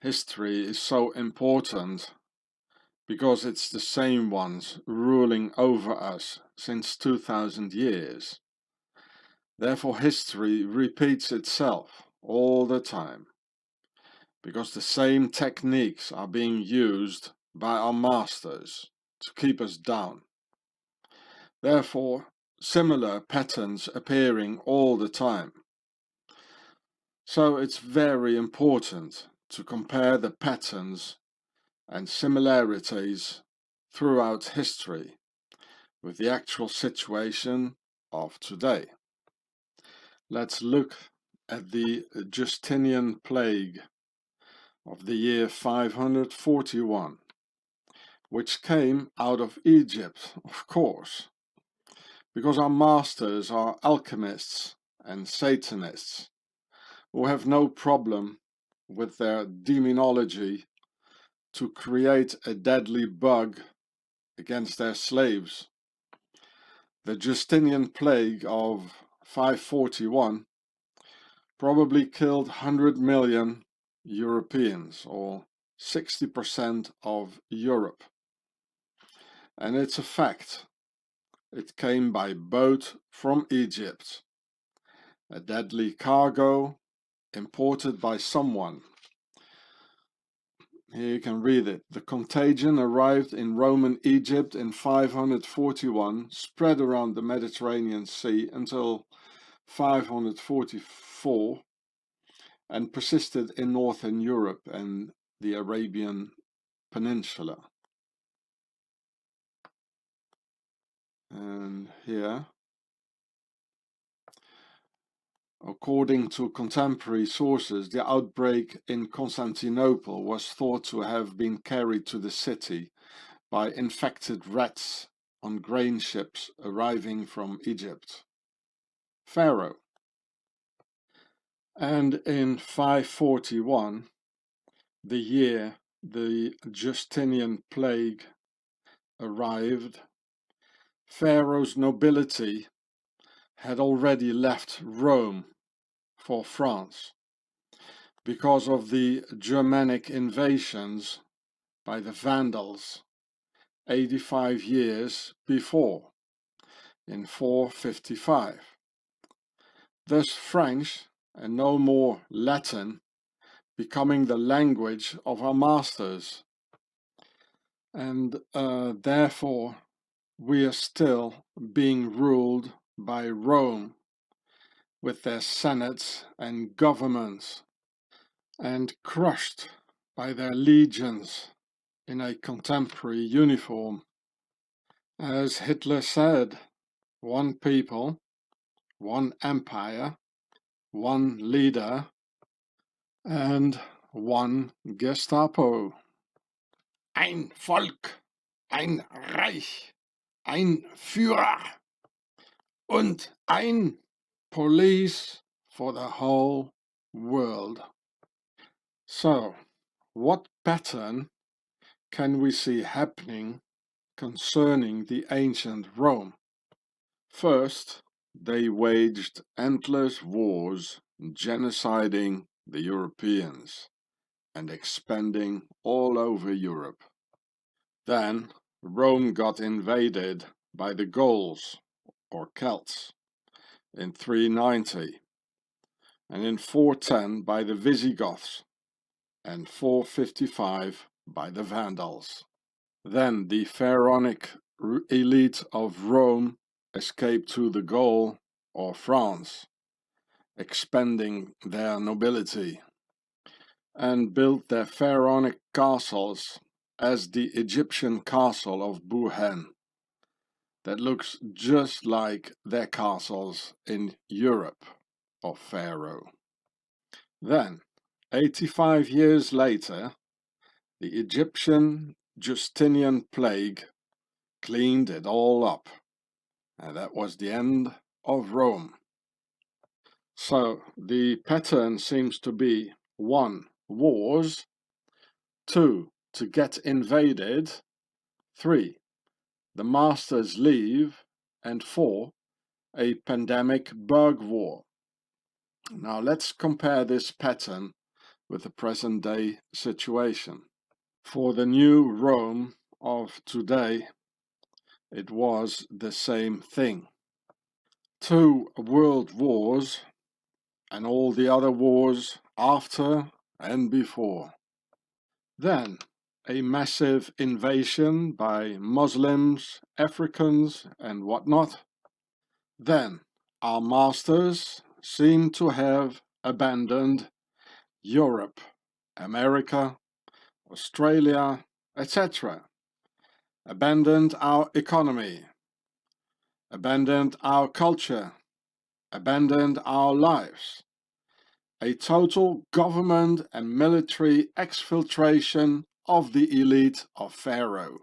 history is so important because it's the same ones ruling over us since 2000 years. Therefore, history repeats itself all the time because the same techniques are being used by our masters to keep us down. Therefore, similar patterns appearing all the time. So it's very important to compare the patterns and similarities throughout history with the actual situation of today. Let's look at the Justinian plague of the year 541, which came out of Egypt, of course, because our masters are alchemists and Satanists who have no problem with their demonology to create a deadly bug against their slaves. The Justinian plague of 541 probably killed 100 million Europeans, or 60% of Europe. And it's a fact. It came by boat from Egypt, a deadly cargo imported by someone. Here you can read it. The contagion arrived in Roman Egypt in 541, spread around the Mediterranean Sea until 544, and persisted in Northern Europe and the Arabian Peninsula. And here, according to contemporary sources, the outbreak in Constantinople was thought to have been carried to the city by infected rats on grain ships arriving from Egypt. Pharaoh. And in 541, the year the Justinian plague arrived, Pharaoh's nobility had already left Rome for France because of the Germanic invasions by the Vandals 85 years before, in 455. Thus French, and no more Latin, becoming the language of our masters. And therefore we are still being ruled by Rome, with their senates and governments, and crushed by their legions in a contemporary uniform. As Hitler said, one people, one empire, one leader, and one Gestapo. Ein Volk, ein Reich, ein Führer und ein police for the whole world. So, what pattern can we see happening concerning the ancient Rome? First, they waged endless wars, genociding the Europeans and expanding all over Europe. Then Rome got invaded by the Gauls, or Celts, in 390, and in 410 by the Visigoths, and 455 by the Vandals. Then the pharaonic elite of Rome escaped to the Gaul, or France, expanding their nobility, and built their pharaonic castles as the Egyptian castle of Buhen, that looks just like their castles in Europe of Pharaoh. Then, 85 years later, the Egyptian Justinian plague cleaned it all up, and that was the end of Rome. So the pattern seems to be 1. Wars, 2. To get invaded, 3. The masters leave, and 4. A pandemic bug war. Now let's compare this pattern with the present-day situation. For the new Rome of today, it was the same thing. 2 world wars and all the other wars after and before. Then a massive invasion by Muslims, Africans and whatnot. Then our masters seem to have abandoned Europe, America, Australia, etc. Abandoned our economy, abandoned our culture, abandoned our lives. A total government and military exfiltration of the elite of Pharaoh.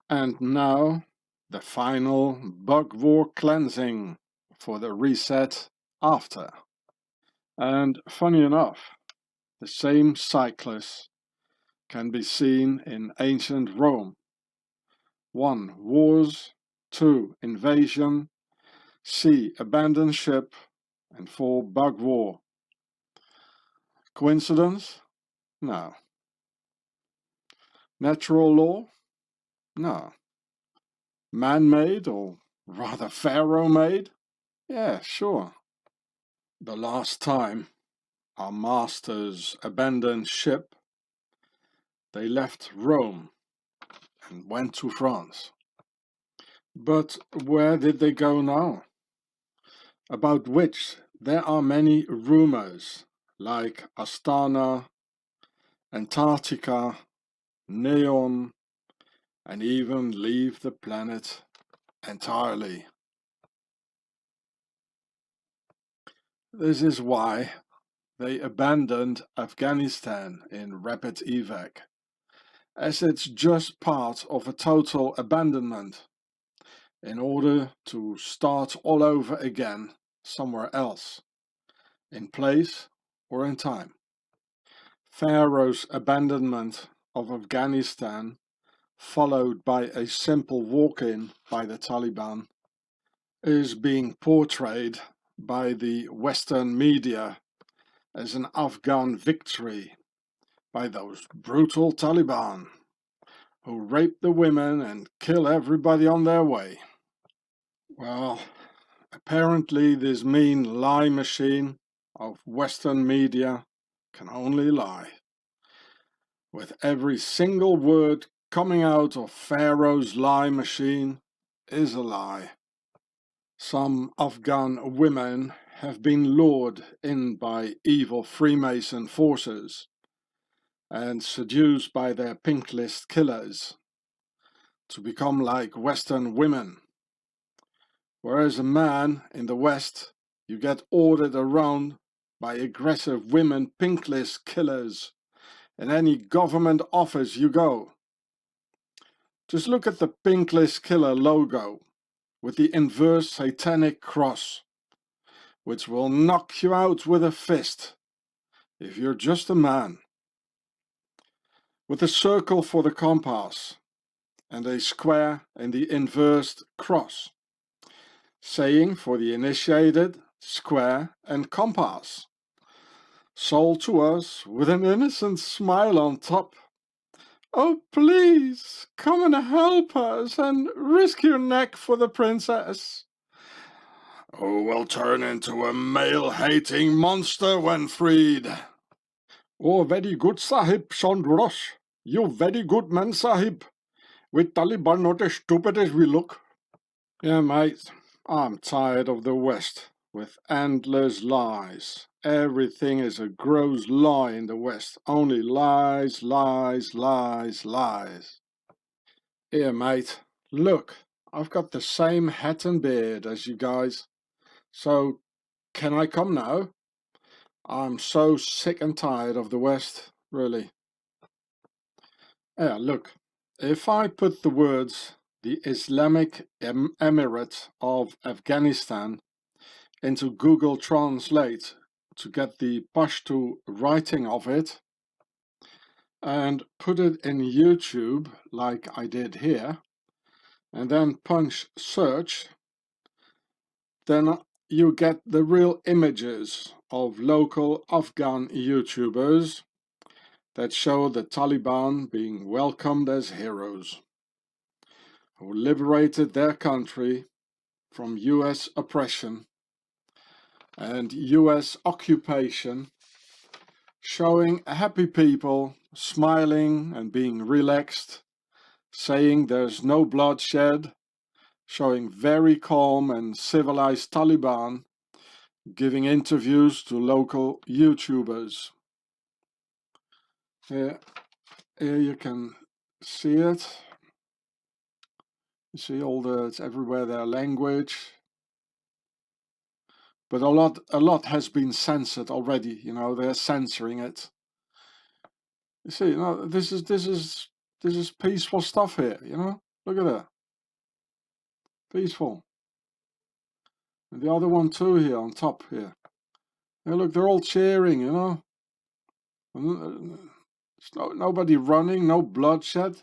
And now the final bug war cleansing for the reset after. And funny enough, the same cyclus can be seen in ancient Rome. 1 wars, 2 invasion, C abandoned ship, and 4 bug war. Coincidence? No. Natural law? No. Man-made, or rather Pharaoh-made? Yeah, sure. The last time our masters abandoned ship, they left Rome and went to France. But where did they go now? About which there are many rumors, like Astana, Antarctica, Neon, and even leave the planet entirely. This is why they abandoned Afghanistan in rapid evac, as it's just part of a total abandonment, in order to start all over again somewhere else, in place or in time. Pharaoh's abandonment of Afghanistan, followed by a simple walk-in by the Taliban, is being portrayed by the Western media as an Afghan victory by those brutal Taliban who rape the women and kill everybody on their way. Well, apparently this mean lie machine of Western media can only lie, with every single word coming out of Pharaoh's lie machine is a lie. Some Afghan women have been lured in by evil Freemason forces and seduced by their pink list killers to become like Western women. Whereas a man in the West, you get ordered around by aggressive women pink list killers in any government office you go. Just look at the pink list killer logo with the inverse satanic cross, which will knock you out with a fist if you're just a man. With a circle for the compass and a square in the inverse cross, saying for the initiated, square and compass. Sold to us with an innocent smile on top. Oh please, come and help us and risk your neck for the princess. Who will turn into a male-hating monster when freed. Oh, very good, Sahib, Chandrosh. You very good man, Sahib. With Taliban not as stupid as we look. Yeah, mate, I'm tired of the West, with endless lies. Everything is a gross lie in the West. Only lies, lies, lies, lies. Here, mate, look, I've got the same hat and beard as you guys. So, can I come now? I'm so sick and tired of the West, really. Yeah, look, if I put the words the Islamic Emirate of Afghanistan into Google Translate to get the Pashto writing of it and put it in YouTube like I did here, and then punch search, then you get the real images of local Afghan YouTubers that show the Taliban being welcomed as heroes who liberated their country from US oppression and US occupation, showing happy people smiling and being relaxed, saying there's no bloodshed, showing very calm and civilized Taliban giving interviews to local YouTubers. Here you can see it. You see it's everywhere their language. But a lot has been censored already, you know, they're censoring it. You see, you know, this is peaceful stuff here, you know? Look at that. Peaceful. And the other one too here on top here. Yeah, look, they're all cheering, you know? There's nobody running, no bloodshed.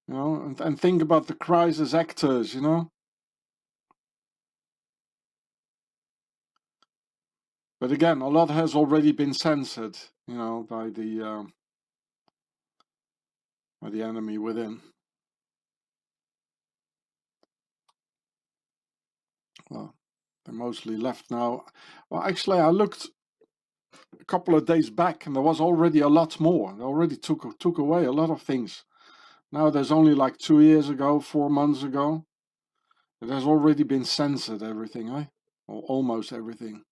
You know, and think about the crisis actors, you know? But again, a lot has already been censored, you know, by the enemy within. Well, they're mostly left now. Well, actually, I looked a couple of days back, and there was already a lot more. They already took away a lot of things. Now there's only like 2 years ago, 4 months ago. It has already been censored, everything, eh? Or almost everything.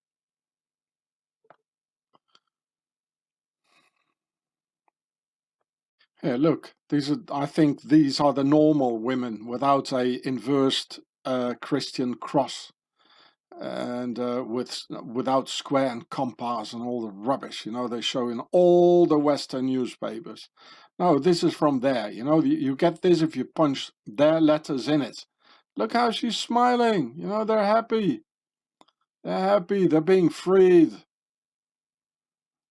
Here, look. I think these are the normal women without a inversed Christian cross. And without square and compass and all the rubbish, you know, they show in all the Western newspapers. No, this is from there, you know, you get this if you punch their letters in it. Look how she's smiling, you know, they're happy. They're happy, they're being freed.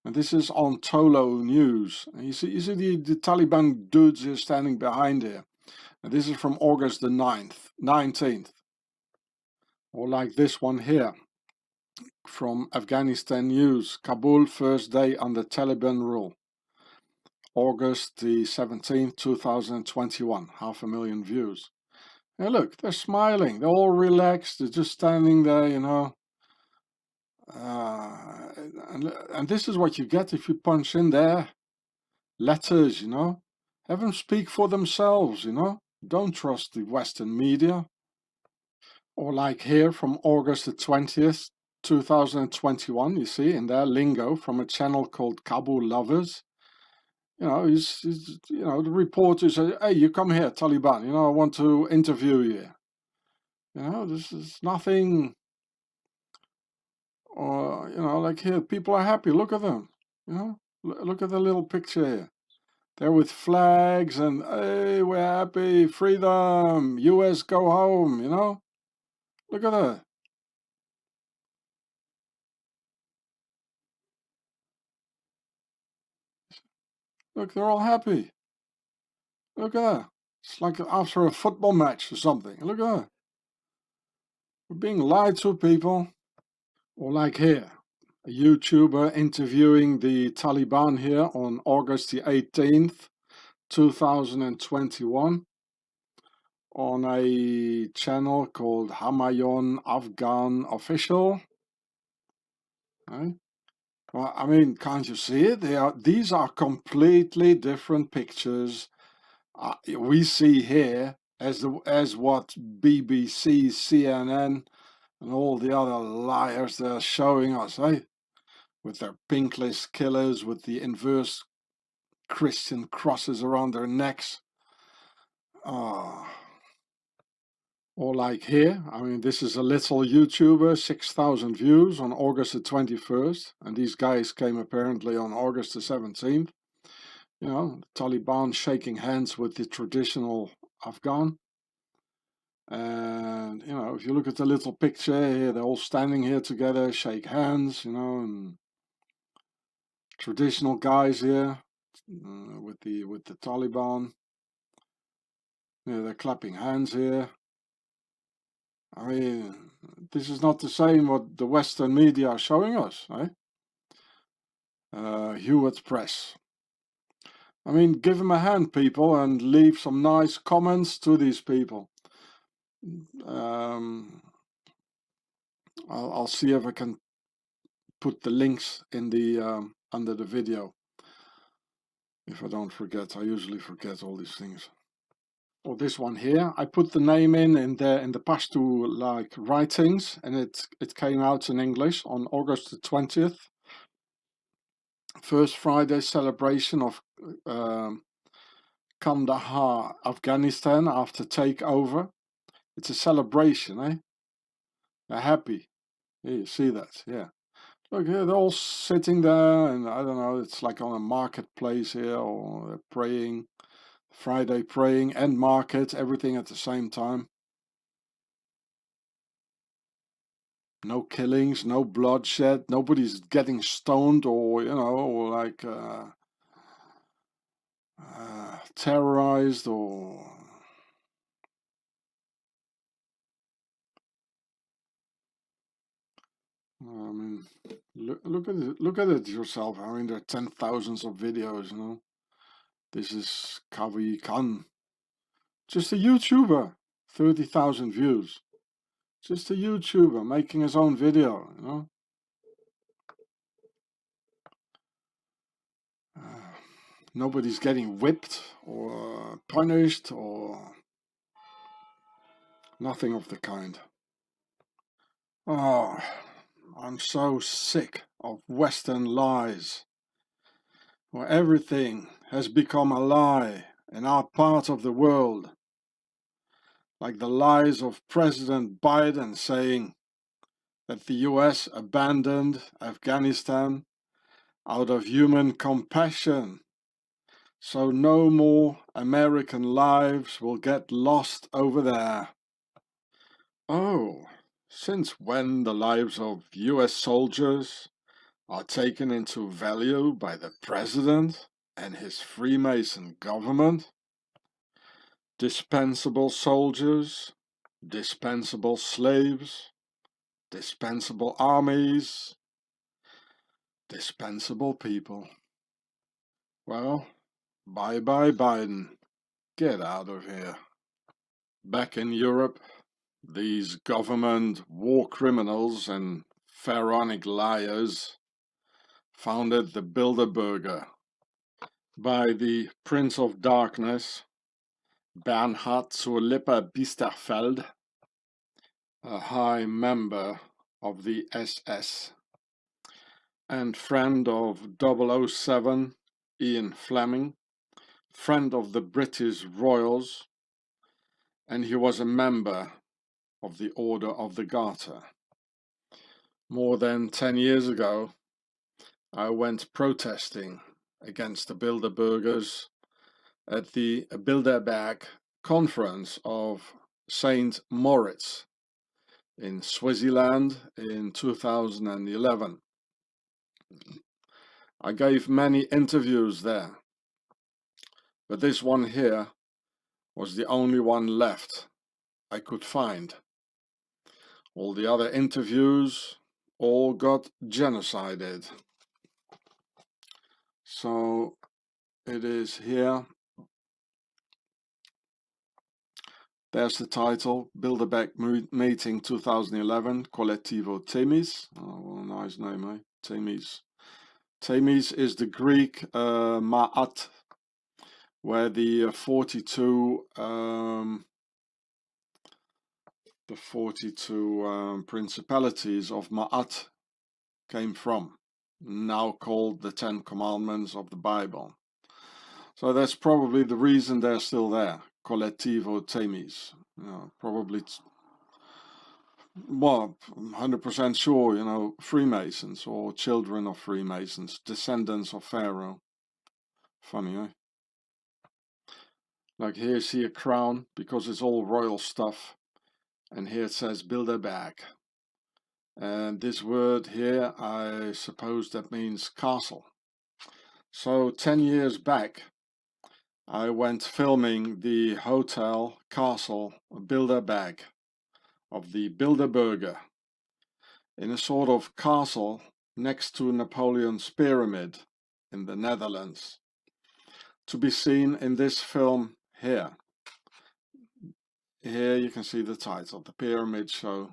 And this is on Tolo News. And you see the Taliban dudes here standing behind here. And this is from August the 19th. Or like this one here. From Afghanistan News, Kabul first day under Taliban rule. August the 17th, 2021, 500,000 views. Hey, look, they're smiling, they're all relaxed, they're just standing there, you know. And this is what you get if you punch in their letters, you know. Have them speak for themselves, you know. Don't trust the Western media. Or like here from August the 20th, 2021, you see, in their lingo from a channel called Kabul Lovers. You know, you know, the reporter says, hey, you come here, Taliban, you know, I want to interview you. You know, this is nothing, or, you know, like here, people are happy, look at them, you know, look at the little picture here. They're with flags and, hey, we're happy, freedom, US go home, you know, look at that. Look, they're all happy. Look at that. It's like after a football match or something. Look at that. We're being lied to, people. Or like here, a YouTuber interviewing the Taliban here on August the 18th, 2021 on a channel called Hamayon Afghan Official. Right? Well, I mean, can't you see it? These are completely different pictures we see here as what BBC, CNN, and all the other liars they're showing us, eh? With their pinkless killers, with the inverse Christian crosses around their necks. Or like here, I mean, this is a little YouTuber, 6,000 views on August the 21st, and these guys came apparently on August the 17th. You know, the Taliban shaking hands with the traditional Afghan. And, you know, if you look at the little picture here, they're all standing here together, shake hands, you know, and traditional guys here with the Taliban. Yeah, they're clapping hands here. I mean, this is not the same what the Western media are showing us, eh? Hewitt Press. I mean, give them a hand, people, and leave some nice comments to these people. I'll see if I can put the links in the under the video. If I don't forget, I usually forget all these things. Or this one here, I put the name in the Pashto like writings, and it came out in English on August the 20th. First Friday celebration of Kandahar, Afghanistan after takeover. It's a celebration, eh? They're happy. Yeah, you see that, yeah. Look, they're all sitting there, and I don't know, it's like on a marketplace here, or they're praying, Friday praying and market, everything at the same time. No killings, no bloodshed, nobody's getting stoned or, you know, or like terrorized or... I mean, look at it yourself. I mean, there are 10,000s of videos, you know. This is Kavi Khan. Just a YouTuber, 30,000 views. Just a YouTuber making his own video, you know. Nobody's getting whipped or punished or nothing of the kind. Oh, I'm so sick of Western lies, where everything has become a lie in our part of the world. Like the lies of President Biden saying that the US abandoned Afghanistan out of human compassion, so no more American lives will get lost over there. Oh, since when the lives of US soldiers are taken into value by the president and his Freemason government? Dispensable soldiers, dispensable slaves, dispensable armies, dispensable people. Well, bye-bye Biden. Get out of here. Back in Europe, these government war criminals and pharaonic liars founded the Bilderberger by the Prince of Darkness, Bernhard zur Lippe Biesterfeld, a high member of the SS and friend of 007, Ian Fleming, friend of the British Royals, and he was a member of the Order of the Garter. More than 10 years ago, I went protesting against the Bilderbergers at the Bilderberg conference of St. Moritz in Swaziland in 2011. I gave many interviews there, but this one here was the only one left I could find. All the other interviews all got genocided. So it is here. There's the title, Bilderberg Meeting 2011, Collettivo Themis. Oh, what a nice name, eh? Themis. Themis is the Greek Ma'at, where the 42 principalities of Ma'at came from, now called the 10 Commandments of the Bible. So that's probably the reason they're still there, Collettivo Themis. You know, probably, well, I'm 100% sure, you know, Freemasons or children of Freemasons, descendants of Pharaoh. Funny, eh? Like here you see a crown, because it's all royal stuff. And here it says Bilderberg. And this word here, I suppose that means castle. So 10 years back, I went filming the hotel castle Bilderberg of the Bilderberger in a sort of castle next to Napoleon's pyramid in the Netherlands, to be seen in this film here. Here you can see the title, The Pyramid Show.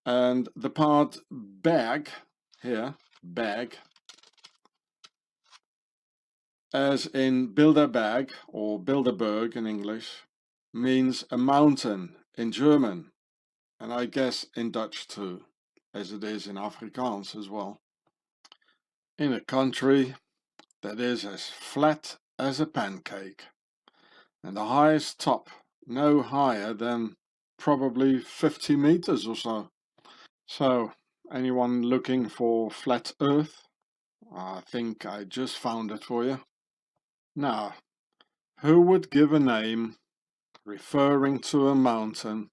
And the part bag, here, bag, as in Bilderberg or Bilderberg in English, means a mountain in German, and I guess in Dutch too, as it is in Afrikaans as well. In a country that is as flat as a pancake, and the highest top no higher than probably 50 meters or so. So, anyone looking for flat Earth? I think I just found it for you. Now, who would give a name referring to a mountain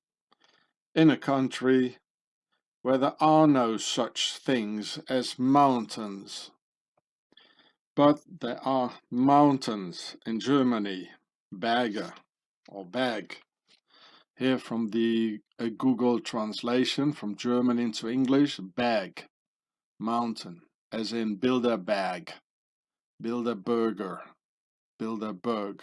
in a country where there are no such things as mountains? But there are mountains in Germany, Berge or Berg. Here from the Google translation from German into English, Berg, mountain, as in Bilderberg, Bilderberger, Bilderberg.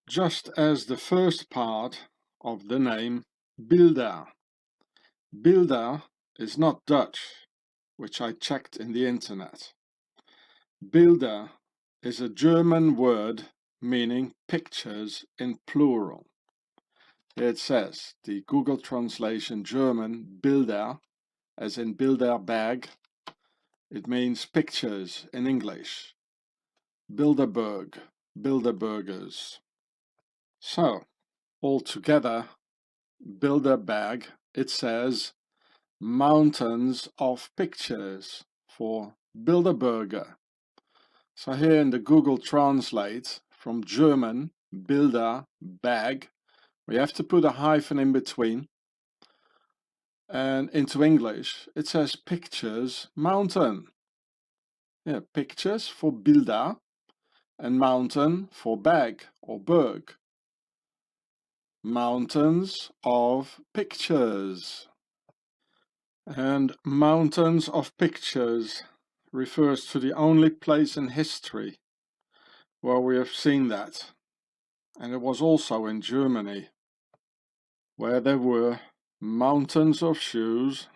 Just as the first part of the name Bilder. Bilder is not Dutch, which I checked in the internet. Bilder is a German word meaning pictures in plural. It says, the Google translation German, Bilder, as in Bilderberg, it means pictures in English. Bilderberg, Bilderbergers. So, altogether, Bilderberg, it says mountains of pictures for Bilderberger. So here in the Google Translate from German, Bilderberg, we have to put a hyphen in between, and into English it says pictures mountain. Yeah, pictures for Bilder and mountain for Berg or Berg. Mountains of pictures. And mountains of pictures refers to the only place in history where we have seen that, and it was also in Germany, where there were mountains of shoes,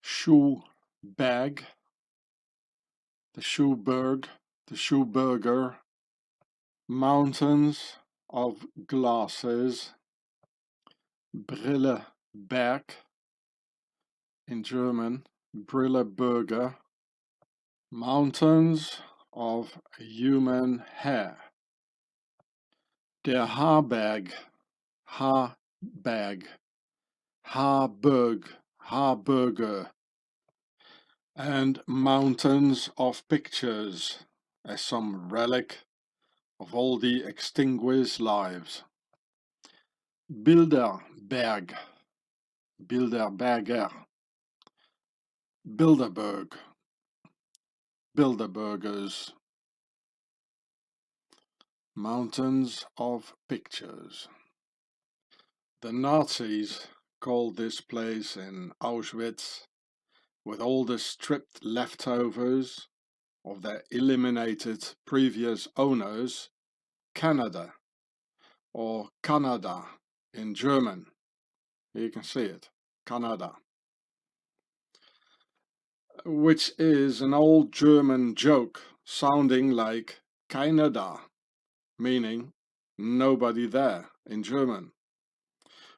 shoe bag, the Schuhberg, the Schuhberger, mountains of glasses, Brilleberg, in German, Brilleberger, mountains of human hair, der Haarberg, Haarberg, Haarberg, Haarberger, and mountains of pictures as some relic of all the extinguished lives. Bilderberg, Bilderberger, Bilderberg, Bilderbergers, mountains of pictures. The Nazis called this place in Auschwitz, with all the stripped leftovers of their eliminated previous owners, Canada, or Canada in German. Here you can see it, Canada, which is an old German joke sounding like keiner da, meaning nobody there in German,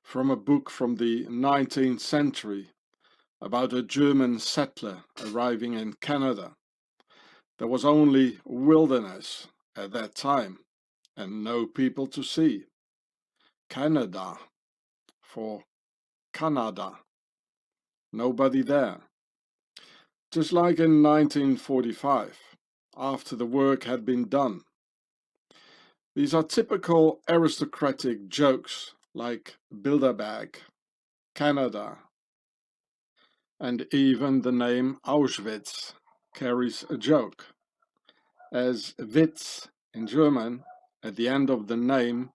from a book from the 19th century about a German settler arriving in Canada. There was only wilderness at that time and no people to see. Canada for Canada, nobody there. Just like in 1945, after the work had been done. These are typical aristocratic jokes like Bilderberg, Canada, and even the name Auschwitz carries a joke, as Witz in German at the end of the name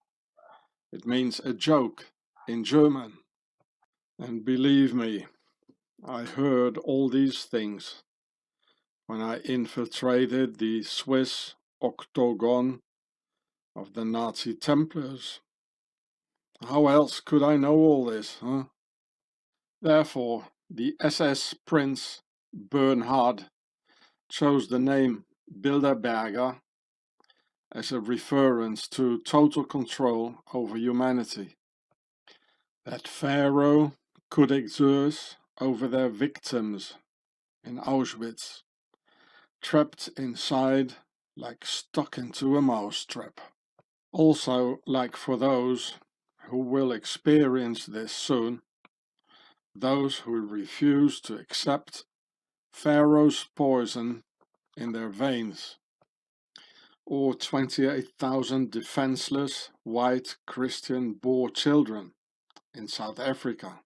It means a joke in German. And believe me, I heard all these things when I infiltrated the Swiss octagon of the Nazi Templars. How else could I know all this, huh? Therefore, the SS Prince Bernhard chose the name Bilderberger as a reference to total control over humanity that Pharaoh could exert over their victims in Auschwitz, trapped inside like stuck into a mousetrap. Also, like for those who will experience this soon, those who refuse to accept Pharaoh's poison in their veins, or 28,000 defenseless white Christian Boer children in South Africa,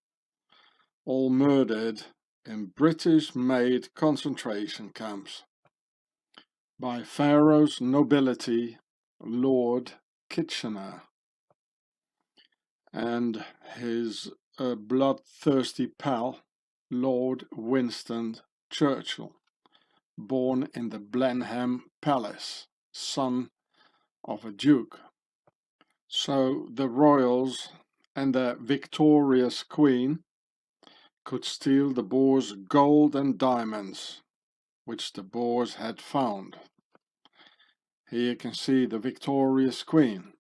all murdered in British-made concentration camps by Pharaoh's nobility, Lord Kitchener, and his bloodthirsty pal, Lord Winston Churchill, born in the Blenheim Palace, son of a duke. So the royals and their victorious queen could steal the Boers' gold and diamonds, which the Boers had found. Here you can see the victorious queen,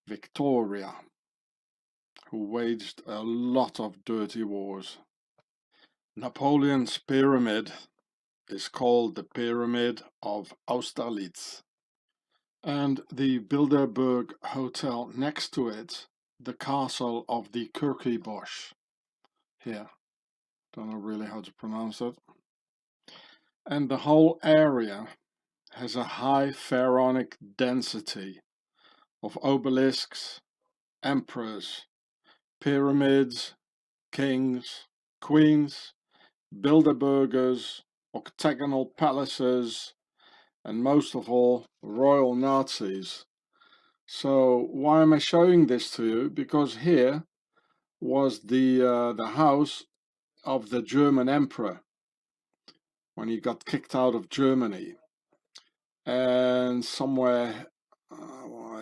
Victoria, who waged a lot of dirty wars. Napoleon's pyramid is called the Pyramid of Austerlitz, and the Bilderberg Hotel next to it, the Castle of the Kirkibosch. Here, don't know really how to pronounce it. And the whole area has a high pharaonic density of obelisks, emperors, pyramids, kings, queens, Bilderbergers, octagonal palaces, and most of all, royal Nazis. So why am I showing this to you? Because here was the house of the German emperor when he got kicked out of Germany, and somewhere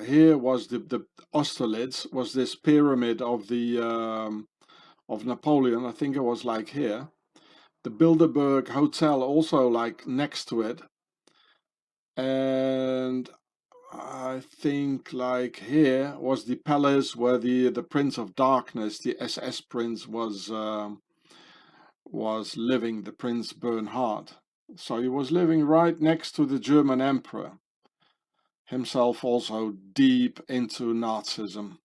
here was the Austerlitz, was this pyramid of the of Napoleon. I think it was like here. The Bilderberg Hotel also like next to it, and I think like here was the palace where the Prince of Darkness, the SS Prince, was living, the Prince Bernhard. So he was living right next to the German Emperor, himself also deep into Nazism.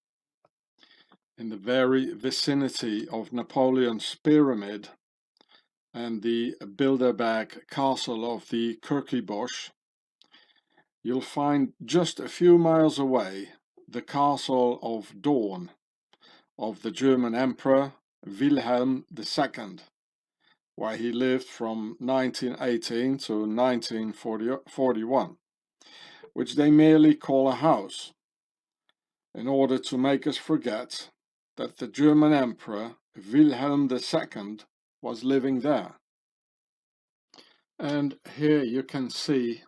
In the very vicinity of Napoleon's pyramid and the Bilderberg castle of the Kirkibosch, you'll find just a few miles away the castle of Dawn of the German Emperor Wilhelm II, where he lived from 1918 to 1941, which they merely call a house, in order to make us forget that the German Emperor Wilhelm II was living there. And here you can see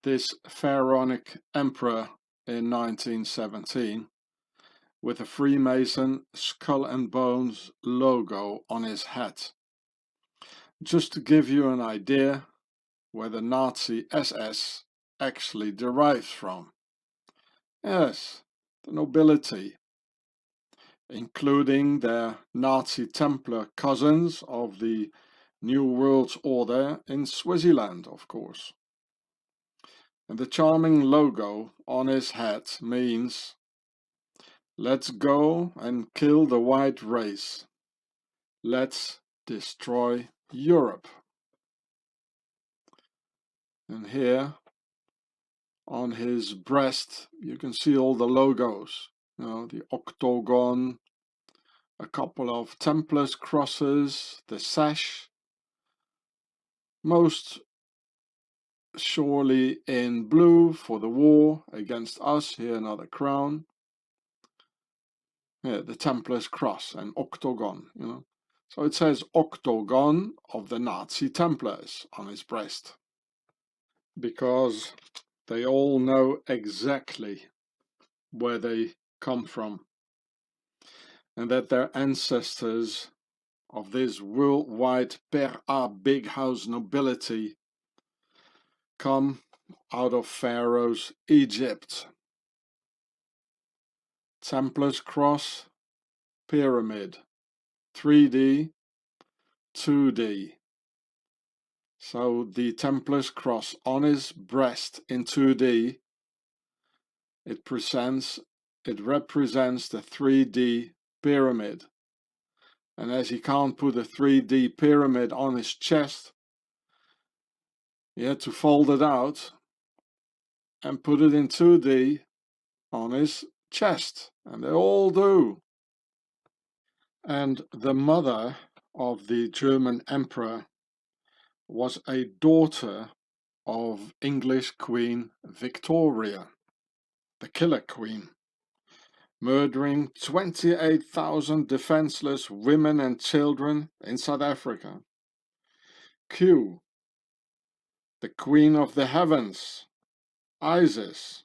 this pharaonic emperor in 1917 with a Freemason skull and bones logo on his hat. Just to give you an idea where the Nazi SS actually derives from. Yes, the nobility, including their Nazi Templar cousins of the New World Order in Swaziland, of course. And the charming logo on his hat means, let's go and kill the white race. Let's destroy Europe. And here on his breast you can see all the logos, you know, the octagon, a couple of Templars crosses, the sash, most surely in blue for the war against us. Here another crown, Yeah, the Templar's cross, an octagon, you know. So it says octagon of the Nazi Templars on his breast, because they all know exactly where they come from, and that their ancestors of this worldwide per a big house nobility come out of Pharaoh's Egypt. Templar's cross, pyramid, 3D, 2D. So the Templar's cross on his breast in 2D, it represents the 3D pyramid. And as he can't put a 3D pyramid on his chest, he had to fold it out and put it in 2D on his chest. And they all do. And the mother of the German emperor was a daughter of English Queen Victoria, the Killer Queen, murdering 28,000 defenseless women and children in South Africa. Q, the Queen of the Heavens, Isis.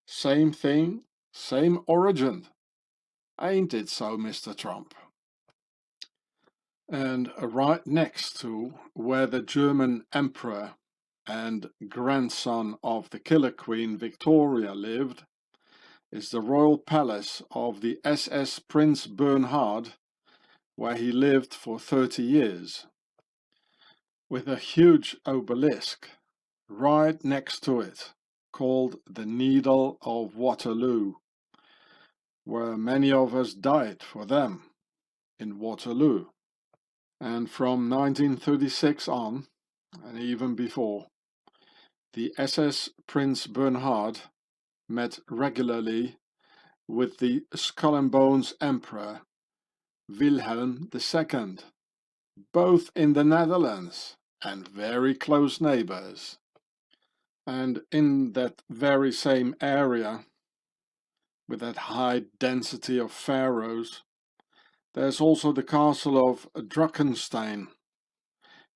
Same thing, same origin. Ain't it so, Mr. Trump? And right next to where the German emperor and grandson of the Killer Queen Victoria lived is the royal palace of the SS Prince Bernhard, where he lived for 30 years, with a huge obelisk right next to it, called the Needle of Waterloo, where many of us died for them in Waterloo. And from 1936 on, and even before, the SS Prince Bernhard met regularly with the Skull and Bones Emperor Wilhelm II, both in the Netherlands and very close neighbors. And in that very same area, with that high density of pharaohs, there's also the castle of Drakenstein,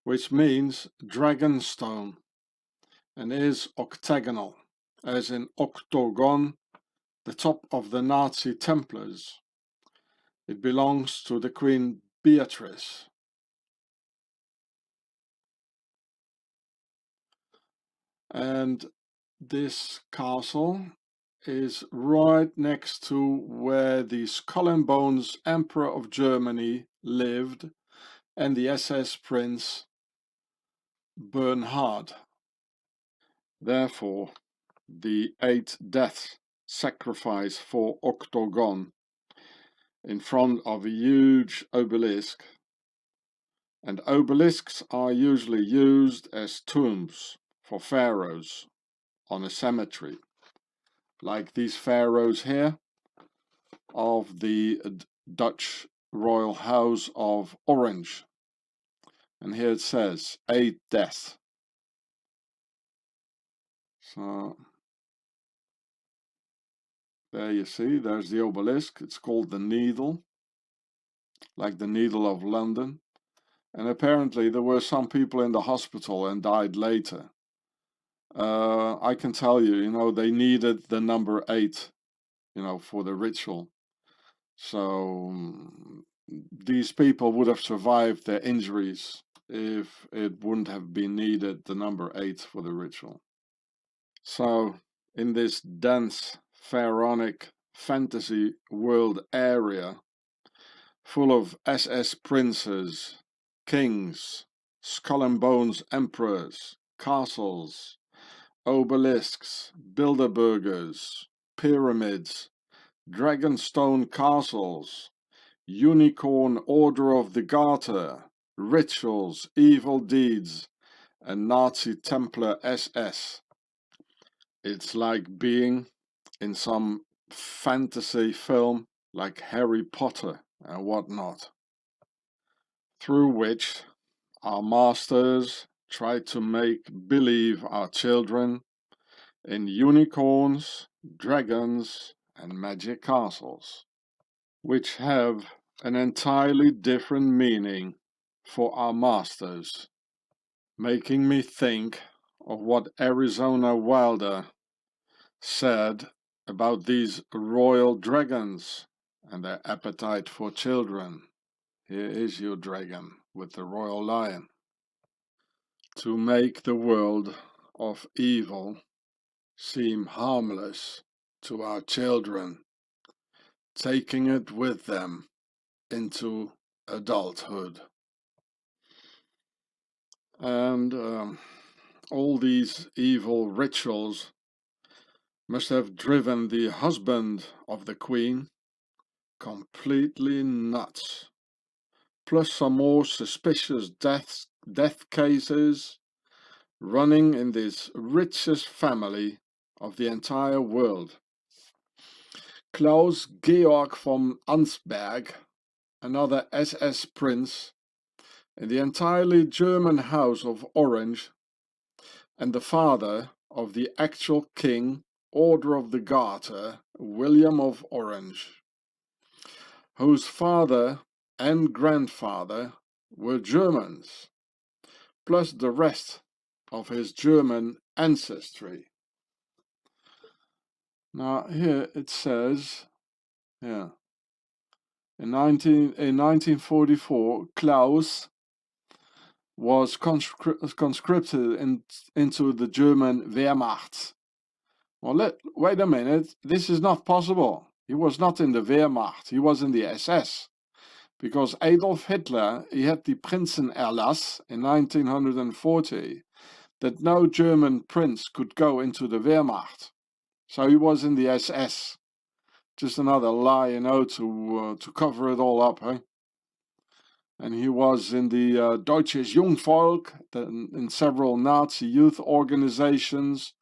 which means dragonstone, and is octagonal, as in octagon, the top of the Nazi Templars. It belongs to the Queen Beatrice. And this castle is right next to where the Skull and Bones Emperor of Germany lived and the SS Prince Bernhard. Therefore, the 8 death sacrifice for octagon in front of a huge obelisk. And obelisks are usually used as tombs for pharaohs on a cemetery, like these pharaohs here of the Dutch royal house of Orange. And here it says 8 deaths. So there you see, there's the obelisk. It's called the Needle, like the Needle of London. And apparently there were some people in the hospital and died later. I can tell you, you know, they needed the number 8, you know, for the ritual. So these people would have survived their injuries if it wouldn't have been needed the number 8 for the ritual. So in this dense pharaonic fantasy world area full of SS princes, kings, skull and bones emperors, castles, obelisks, bilderbergers, pyramids, dragonstone castles, unicorn order of the Garter, rituals, evil deeds, and Nazi Templar SS. It's like being in some fantasy film like Harry Potter and whatnot, through which our masters try to make believe our children in unicorns, dragons, and magic castles. which have an entirely different meaning for our masters, making me think of what Arizona Wilder said about these royal dragons and their appetite for children. Here is your dragon with the royal lion. To make the world of evil seem harmless to our children, taking it with them into adulthood. And all these evil rituals must have driven the husband of the queen completely nuts. Plus some more suspicious death cases running in this richest family of the entire world. Klaus Georg von Ansberg, another SS prince in the entirely German House of Orange, and the father of the actual King, Order of the Garter, William of Orange, whose father and grandfather were Germans, plus the rest of his German ancestry. Now here it says, in 1944, Klaus was conscripted into the German Wehrmacht. Well, wait a minute, this is not possible. He was not in the Wehrmacht, he was in the SS. Because Adolf Hitler, he had the Prinzenerlass in 1940 that no German prince could go into the Wehrmacht. So he was in the SS. Just another lie, to cover it all up, eh? And he was in the Deutsches Jungvolk, in several Nazi youth organizations,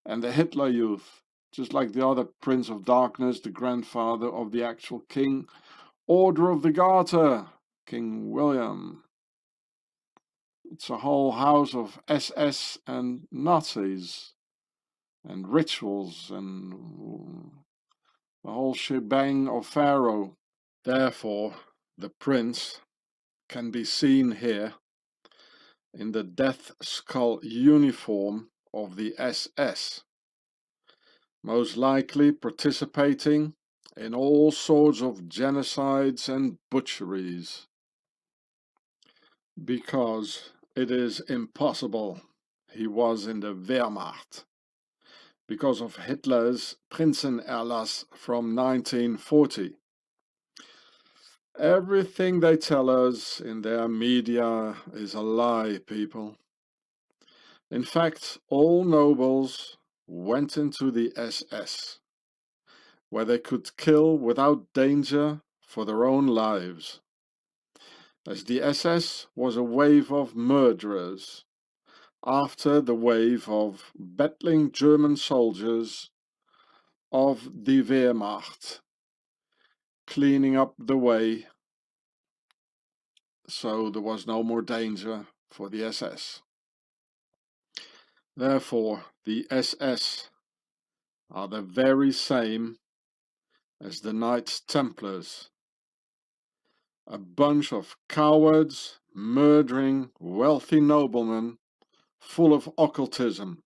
and the Hitler Youth, just like the other Prince of Darkness, the grandfather of the actual King, Order of the Garter, King William. It's a whole house of SS and Nazis, and rituals, and the whole shebang of Pharaoh. Therefore, the prince can be seen here in the death skull uniform of the SS, most likely participating in all sorts of genocides and butcheries, because it is impossible he was in the Wehrmacht, because of Hitler's Prinzenerlass from 1940. Everything they tell us in their media is a lie, people. In fact, all nobles went into the SS, where they could kill without danger for their own lives, as the SS was a wave of murderers after the wave of battling German soldiers of the Wehrmacht, cleaning up the way so there was no more danger for the SS. Therefore, the SS are the very same as the Knights Templars, a bunch of cowards murdering wealthy noblemen full of occultism,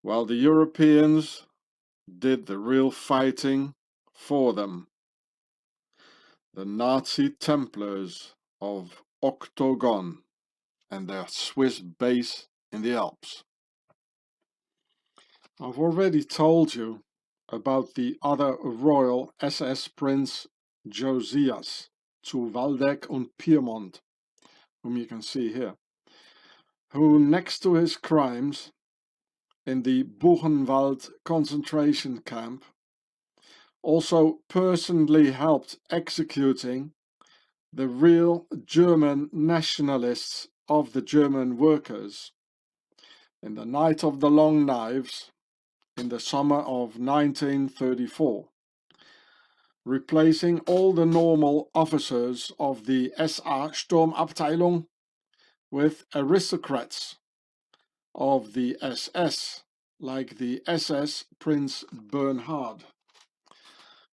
while the Europeans did the real fighting for them. The Nazi Templars of Octagon and their Swiss base in the Alps. I've already told you about the other royal SS Prince Josias zu Waldeck und Piemont, whom you can see here, who next to his crimes in the Buchenwald concentration camp also personally helped executing the real German nationalists of the German workers in the Night of the Long Knives in the summer of 1934, replacing all the normal officers of the SA Sturmabteilung with aristocrats of the SS, like the SS Prince Bernhard.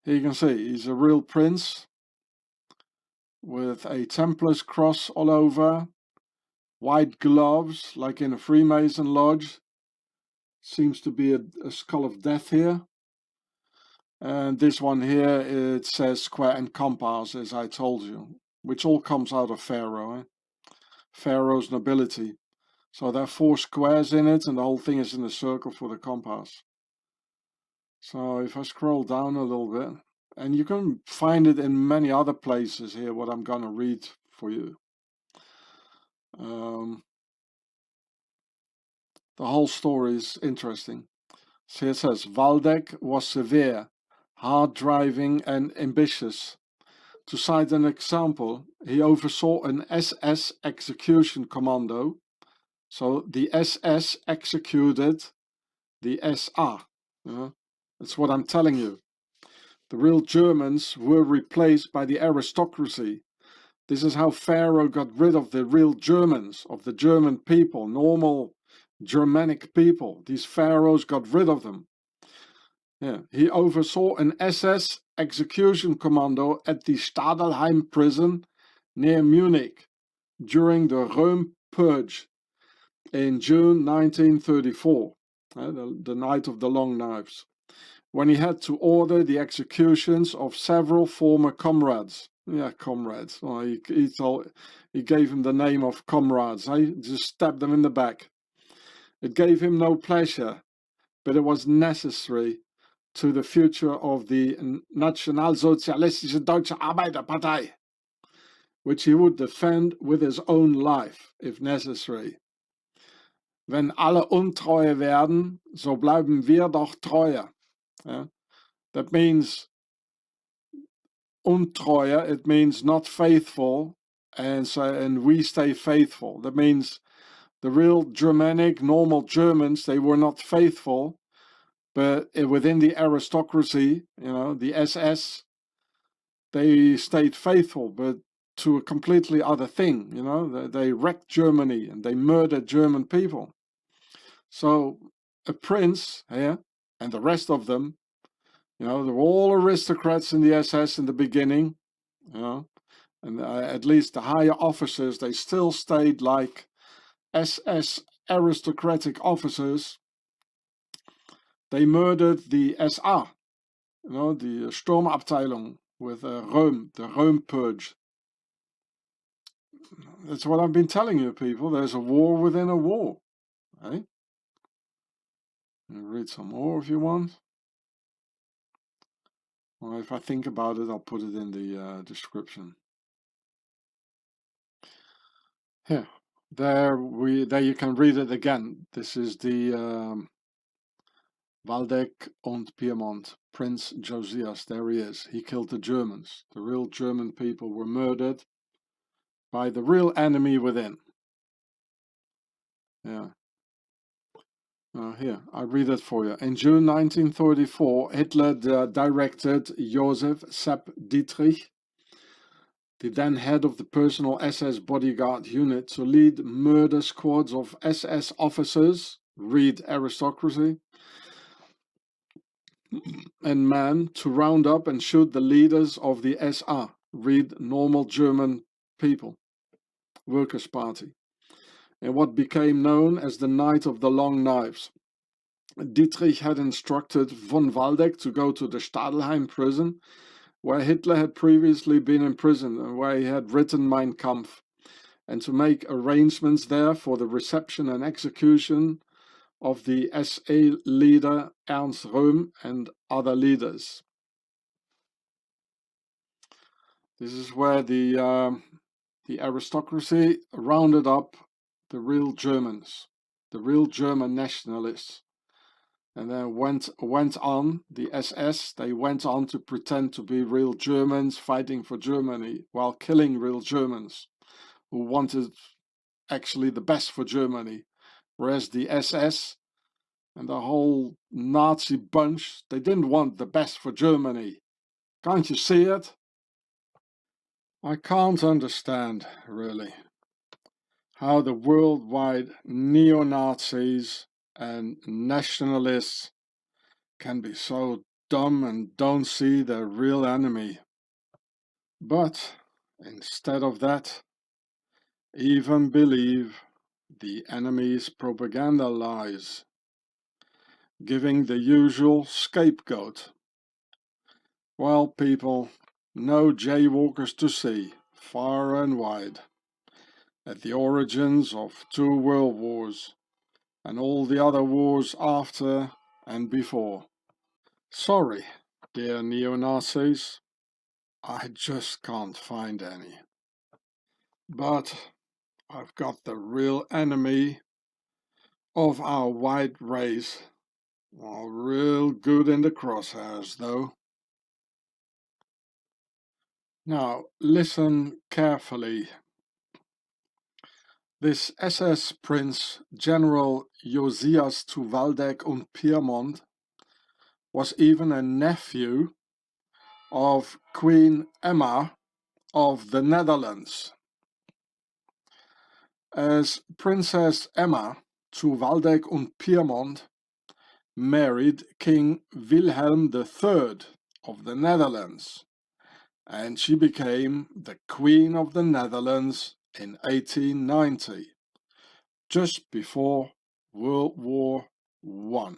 Here you can see he's a real prince with a Templar's cross all over, white gloves like in a Freemason lodge. Seems to be a skull of death here. And this one here, it says square and compass, as I told you, which all comes out of Pharaoh, Pharaoh's nobility. So there are 4 squares in it, and the whole thing is in a circle for the compass. So if I scroll down a little bit, and you can find it in many other places here, what I'm gonna read for you. The whole story is interesting. So it says, Waldeck was severe, hard-driving and ambitious. To cite an example, he oversaw an SS execution commando. So the SS executed the SA. That's what I'm telling you. The real Germans were replaced by the aristocracy. This is how Pharaoh got rid of the real Germans, of the German people, normal Germanic people. These pharaohs got rid of them. Yeah. He oversaw an SS execution commando at the Stadelheim prison near Munich during the Rome Purge in June 1934, the night of the long knives, when he had to order the executions of several former comrades. Yeah, comrades. Well, he gave him the name of comrades. He just stabbed them in the back. It gave him no pleasure, but it was necessary to the future of the Nationalsozialistische Deutsche Arbeiterpartei, which he would defend with his own life, if necessary. Wenn alle untreue werden, so bleiben wir doch treue. Yeah? That means untreue, it means not faithful, and we stay faithful. That means the real Germanic, normal Germans, they were not faithful, but within the aristocracy, the SS, they stayed faithful, but to a completely other thing. They wrecked Germany and they murdered German people. So a prince here, and the rest of them, they were all aristocrats in the SS in the beginning, and at least the higher officers, they still stayed like SS aristocratic officers. They murdered the SA, the Sturmabteilung with Rome, the Rome Purge. That's what I've been telling you, people. There's a war within a war. Right? Read some more if you want. Well, if I think about it, I'll put it in the description. Here, there you can read it again. This is the Waldeck und Piemont, Prince Josias. There he is. He killed the Germans. The real German people were murdered by the real enemy within. Yeah. Here, I read it for you. In June 1934, Hitler directed Joseph Sepp Dietrich, the then head of the personal SS bodyguard unit, to lead murder squads of SS officers, read aristocracy, and men to round up and shoot the leaders of the SA, read normal German people, Workers' Party, in what became known as the Night of the Long Knives. Dietrich had instructed von Waldeck to go to the Stadelheim prison, where Hitler had previously been imprisoned and where he had written Mein Kampf, and to make arrangements there for the reception and execution of the SA leader Ernst Röhm and other leaders. This is where the aristocracy rounded up the real Germans, the real German nationalists, and then went on, the SS, they went on to pretend to be real Germans fighting for Germany while killing real Germans who wanted actually the best for Germany, whereas the SS and the whole Nazi bunch, they didn't want the best for Germany. Can't you see it? I can't understand, really, how the worldwide neo-Nazis and nationalists can be so dumb and don't see their real enemy. But instead of that, even believe the enemy's propaganda lies, giving the usual scapegoat. Well, people, no jaywalkers to see, far and wide, at the origins of 2 world wars and all the other wars after and before. Sorry, dear neo-Nazis, I just can't find any. But I've got the real enemy of our white race, well, real good in the crosshairs though. Now, listen carefully. This SS Prince General Josias zu Waldeck und Pyrmont was even a nephew of Queen Emma of the Netherlands. As Princess Emma zu Waldeck und Pyrmont married King Wilhelm III of the Netherlands, and she became the Queen of the Netherlands in 1890, just before World War I,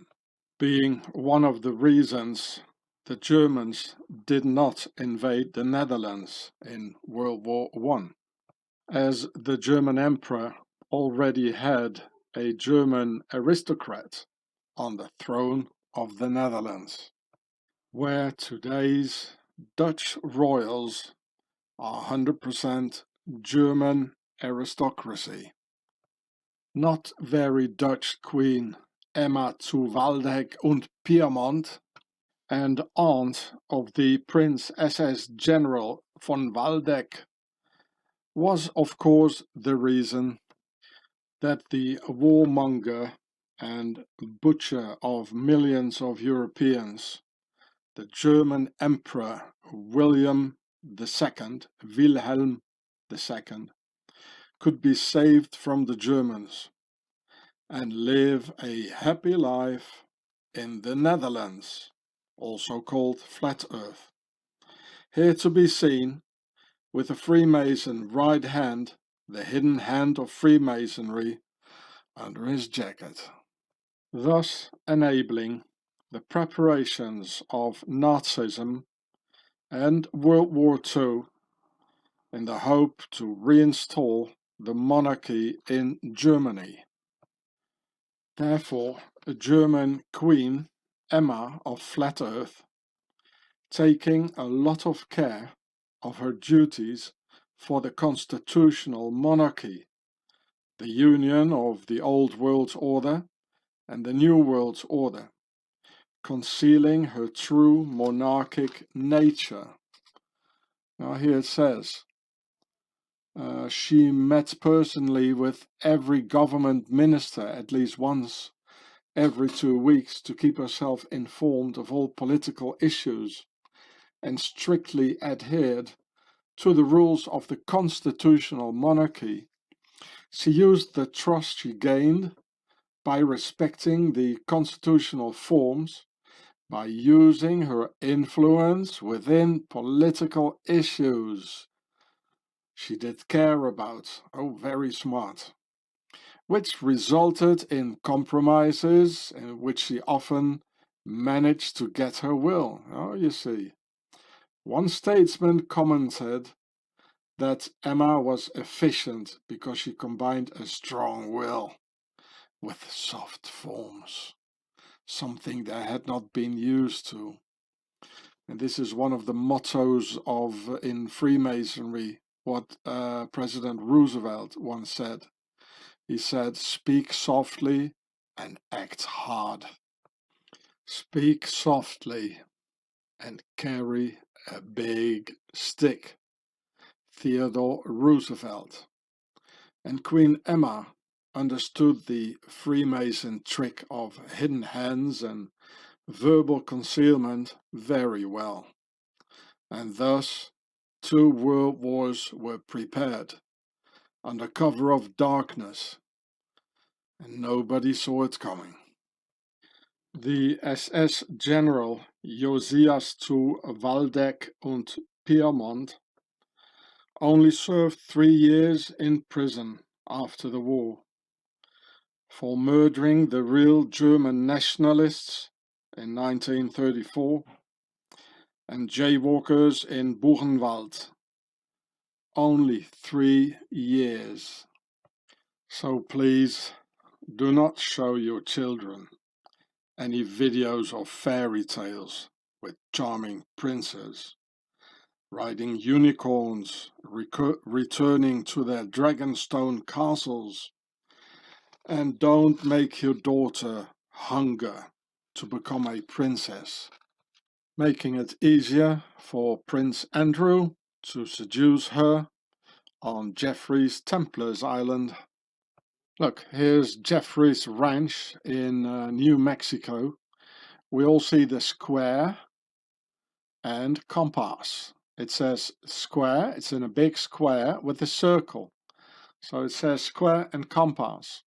being one of the reasons the Germans did not invade the Netherlands in World War I, as the German Emperor already had a German aristocrat on the throne of the Netherlands, where today's Dutch royals are 100% German aristocracy. Not very Dutch Queen Emma zu Waldeck und Pyrmont, and aunt of the Prince SS General von Waldeck, was of course the reason that the warmonger and butcher of millions of Europeans, the German Emperor Wilhelm II, could be saved from the Germans and live a happy life in the Netherlands, also called Flat Earth. Here to be seen with the Freemason right hand, the hidden hand of Freemasonry, under his jacket, thus enabling the preparations of Nazism and World War II in the hope to reinstall the monarchy in Germany. Therefore, a German Queen, Emma of Flat Earth, taking a lot of care of her duties for the constitutional monarchy, the union of the Old World Order and the New World Order, concealing her true monarchic nature. Now here it says, she met personally with every government minister at least once every 2 weeks to keep herself informed of all political issues, and strictly adhered to the rules of the constitutional monarchy. She used the trust she gained by respecting the constitutional forms, by using her influence within political issues she did care about, very smart, which resulted in compromises in which she often managed to get her will. You see. One statesman commented that Emma was efficient because she combined a strong will with soft forms, something they had not been used to. And this is one of the mottos in Freemasonry, what President Roosevelt once said. He said, "Speak softly and act hard. Speak softly and carry a big stick." Theodore Roosevelt. And Queen Emma understood the Freemason trick of hidden hands and verbal concealment very well. And thus 2 world wars were prepared under cover of darkness, and nobody saw it coming. The SS General Josias zu Waldeck und Pyrmont only served 3 years in prison after the war for murdering the real German nationalists in 1934 and jaywalkers in Buchenwald. Only 3 years. So please do not show your children any videos of fairy tales with charming princes riding unicorns, returning to their dragonstone castles, and don't make your daughter hunger to become a princess, making it easier for Prince Andrew to seduce her on Jeffrey's Templars Island. Look, here's Jeffrey's ranch in New Mexico. We all see the square and compass. It says square, it's in a big square with a circle. So it says square and compass.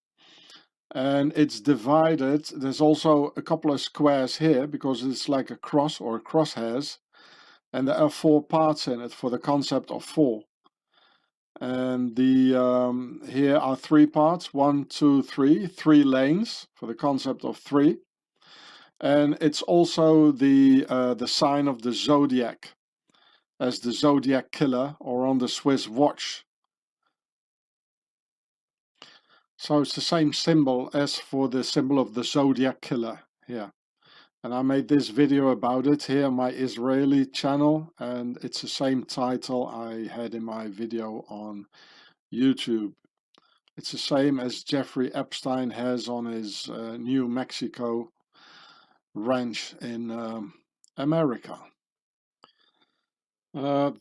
And it's divided. There's also a couple of squares here because it's like a cross or a crosshairs. And there are 4 parts in it for the concept of 4. And the here are 3 parts, 1, 2, 3, 3 lanes for the concept of 3. And it's also the sign of the zodiac, as the Zodiac Killer, or on the Swiss watch. So it's the same symbol as for the symbol of the Zodiac Killer here. And I made this video about it here on my Israeli channel, and it's the same title I had in my video on YouTube. It's the same as Jeffrey Epstein has on his New Mexico ranch in America.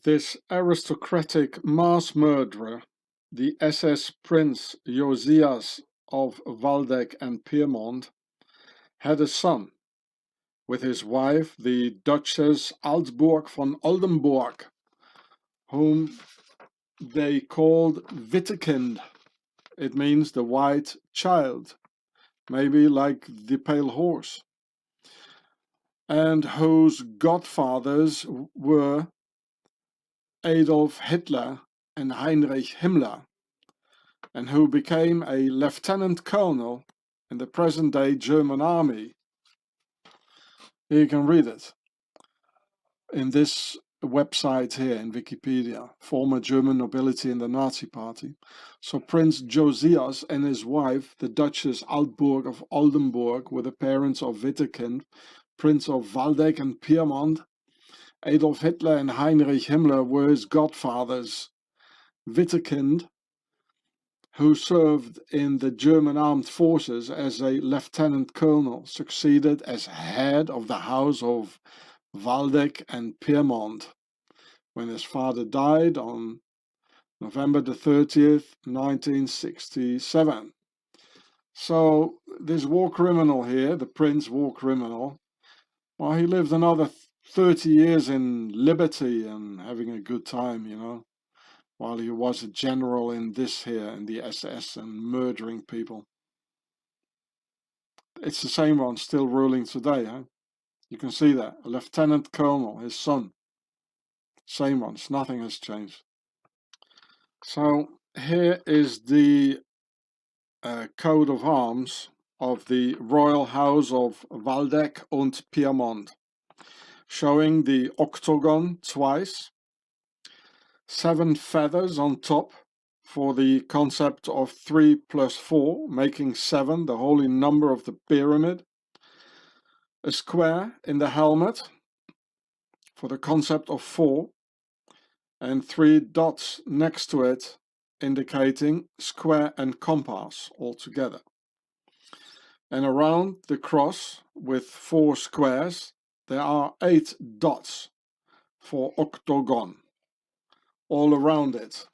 This aristocratic mass murderer, the SS Prince Josias of Waldeck and Pyrmont, had a son with his wife, the Duchess Altburg von Oldenburg, whom they called Wittekind. It means the white child, maybe like the pale horse, and whose godfathers were Adolf Hitler and Heinrich Himmler, and who became a lieutenant colonel in the present-day German army. Here you can read it in this website here in Wikipedia, former German nobility in the Nazi party. So Prince Josias and his wife, the Duchess Altburg of Oldenburg, were the parents of Wittekind, Prince of Waldeck and Pyrmont. Adolf Hitler and Heinrich Himmler were his godfathers. Wittekind, who served in the German armed forces as a lieutenant colonel, succeeded as head of the House of Waldeck and Pyrmont when his father died on November the 30th, 1967. So this war criminal here, the Prince war criminal, well, he lived another 30 years in liberty and having a good time, you know, while he was a general in this here, in the SS, and murdering people. It's the same one still ruling today, huh? You can see that. A lieutenant colonel, his son. Same ones, nothing has changed. So here is the coat of arms of the Royal House of Waldeck und Pyrmont, showing the octagon twice, 7 feathers on top for the concept of 3 plus 4, making 7, the holy number of the pyramid, a square in the helmet for the concept of 4, and 3 dots next to it indicating square and compass altogether. And around the cross with 4 squares there are 8 dots for octagon all around it.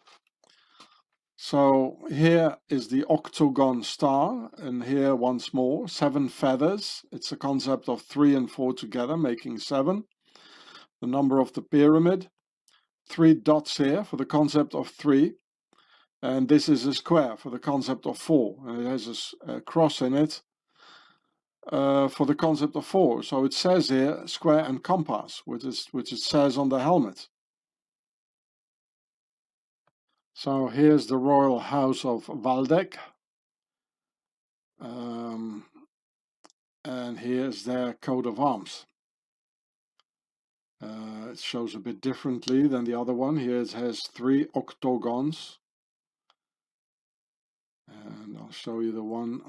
So here is the octagon star, and here once more 7 feathers. It's a concept of 3 and 4 together making 7, the number of the pyramid. 3 dots here for the concept of 3, and this is a square for the concept of 4, and it has a cross in it for the concept of four. So it says here square and compass, which it says on the helmet. So here's the royal house of Waldeck, and here's their coat of arms. It shows a bit differently than the other one. Here it has 3 octagons, and I'll show you the one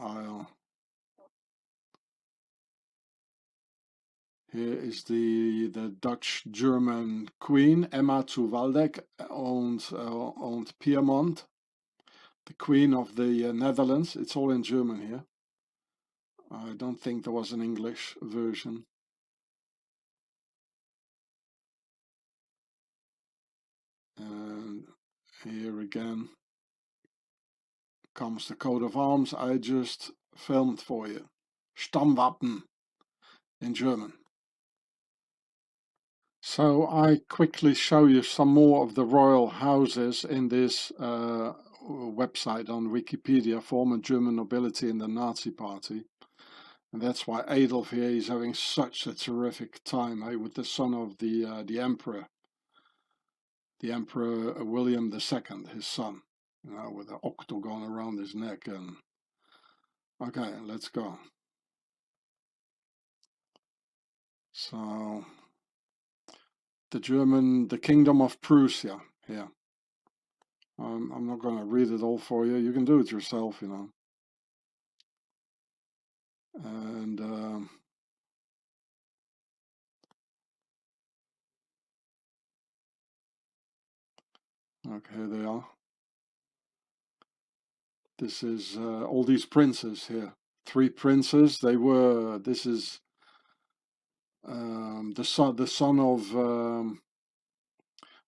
Here is the Dutch-German queen, Emma zu Waldeck, owned Piedmont, the queen of the Netherlands. It's all in German here. I don't think there was an English version. And here again comes the coat of arms I just filmed for you. Stammwappen in German. So I quickly show you some more of the royal houses in this website on Wikipedia, former German nobility in the Nazi Party. And that's why Adolf here is having such a terrific time with the son of the emperor. The Emperor William II, his son, with the octagon around his neck. And okay, let's go. So the Kingdom of Prussia here. I'm not going to read it all for you. You can do it yourself, you know. And okay, here they are. This is all these princes here. 3 princes. They were. This is the son of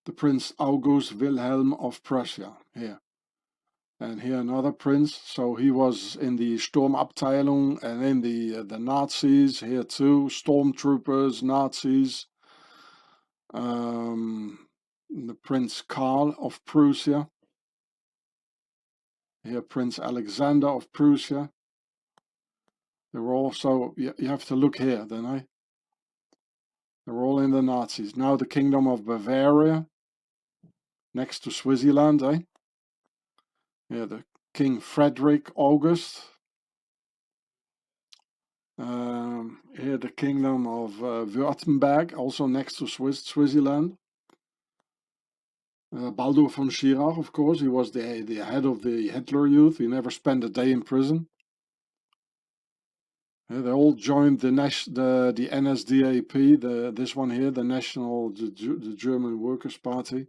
the Prince August Wilhelm of Prussia here. And here another prince. So he was in the Sturmabteilung and in the Nazis here too. Stormtroopers, Nazis. The Prince Karl of Prussia. Here Prince Alexander of Prussia. They were also, you have to look here, then They're all in the Nazis. Now the Kingdom of Bavaria, next to Switzerland, Yeah, the King Frederick August. Here the Kingdom of Württemberg, also next to Switzerland. Baldur von Schirach, of course, he was the head of the Hitler Youth. He never spent a day in prison. They all joined the NSDAP, this one here, the German Workers' Party.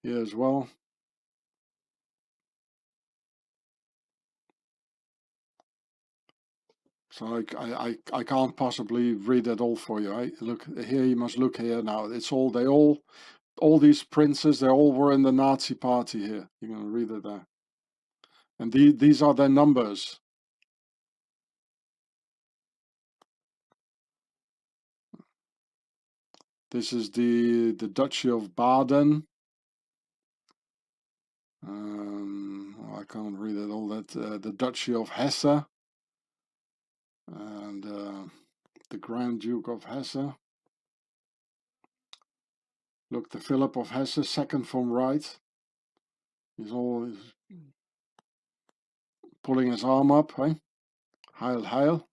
Here as well. So I can't possibly read that all for you. Look here, you must look here now. It's all these princes, they all were in the Nazi Party here. You're gonna read it there. And these are their numbers. This is the Duchy of Baden. I can't read it all. The Duchy of Hesse and the Grand Duke of Hesse. Look, the Philip of Hesse, second from right. He's always pulling his arm up, Heil, heil.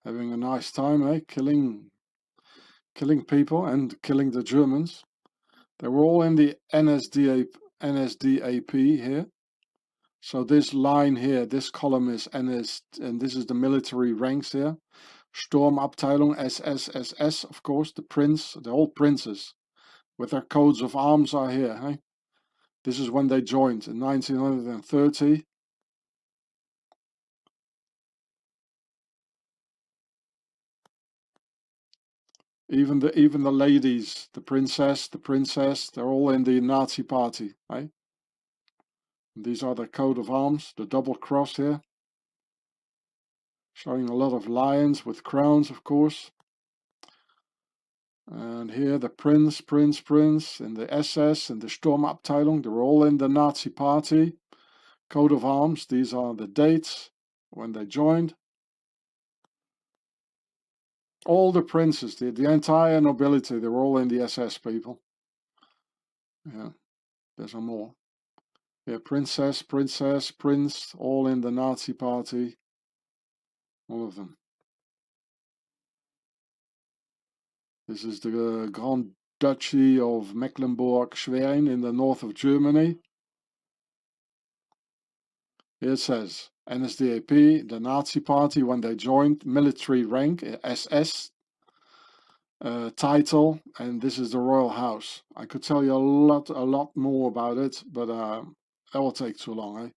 Having a nice time, killing people and killing the Germans. They were all in the NSDAP here. So this line here, this column is NS, and this is the military ranks here. Sturmabteilung, SSSS, of course, the whole princes with their coats of arms are here. This is when they joined in 1930. Even the ladies, the princess, they're all in the Nazi Party. These are the coat of arms, the double cross here. Showing a lot of lions with crowns, of course. And here the prince, and the SS and the Sturmabteilung, they're all in the Nazi Party. Coat of arms, these are the dates when they joined. All the princes, the entire nobility, they were all in the SS, people. Yeah, there's some more. Yeah, princess, prince, all in the Nazi party. All of them. This is the Grand Duchy of Mecklenburg-Schwerin in the north of Germany. Here it says, NSDAP, the Nazi party, when they joined, military rank, SS, title, and this is the royal house. I could tell you a lot more about it, but that will take too long, eh?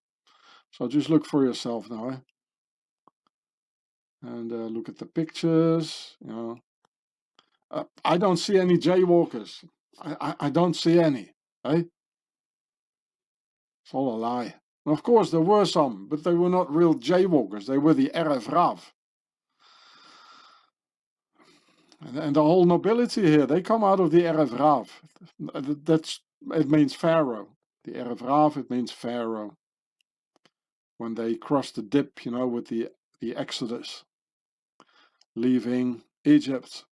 So just look for yourself now, eh? And look at the pictures, you know. I don't see any jaywalkers. I don't see any, eh? It's all a lie. And of course there were some, but they were not real jaywalkers. They were the RF-RAF. And the whole nobility here, they come out of the RF-RAF. It means Pharaoh. The RF-RAF, it means Pharaoh. When they crossed the dip, you know, with the Exodus, leaving Egypt.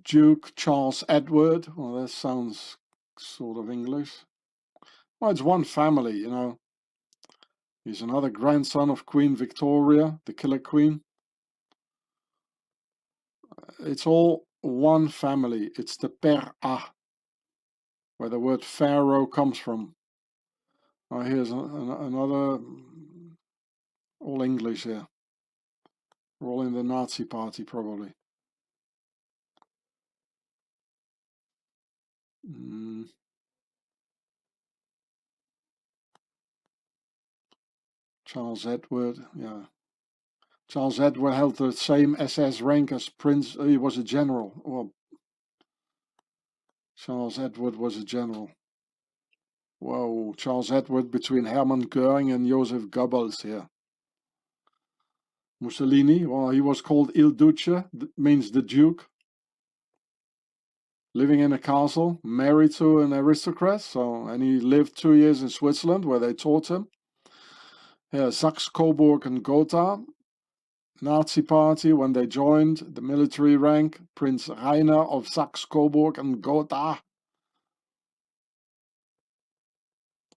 Duke Charles Edward, well, that sounds sort of English. Well, it's one family, you know. He's another grandson of Queen Victoria, the Killer Queen. It's all one family. It's the Per-A, where the word Pharaoh comes from. Oh, here's another, all English here. We're all in the Nazi party, probably. Charles Edward, yeah. Charles Edward held the same SS rank as Prince. He was a general. Well, Charles Edward was a general. Whoa, Charles Edward between Hermann Goering and Joseph Goebbels here. Mussolini, well, he was called Il Duce, means the Duke. Living in a castle, married to an aristocrat, and he lived 2 years in Switzerland where they taught him. Yeah, Saxe, Coburg and Gotha. Nazi party, when they joined the military rank, Prince Rainer of Saxe, Coburg and Gotha.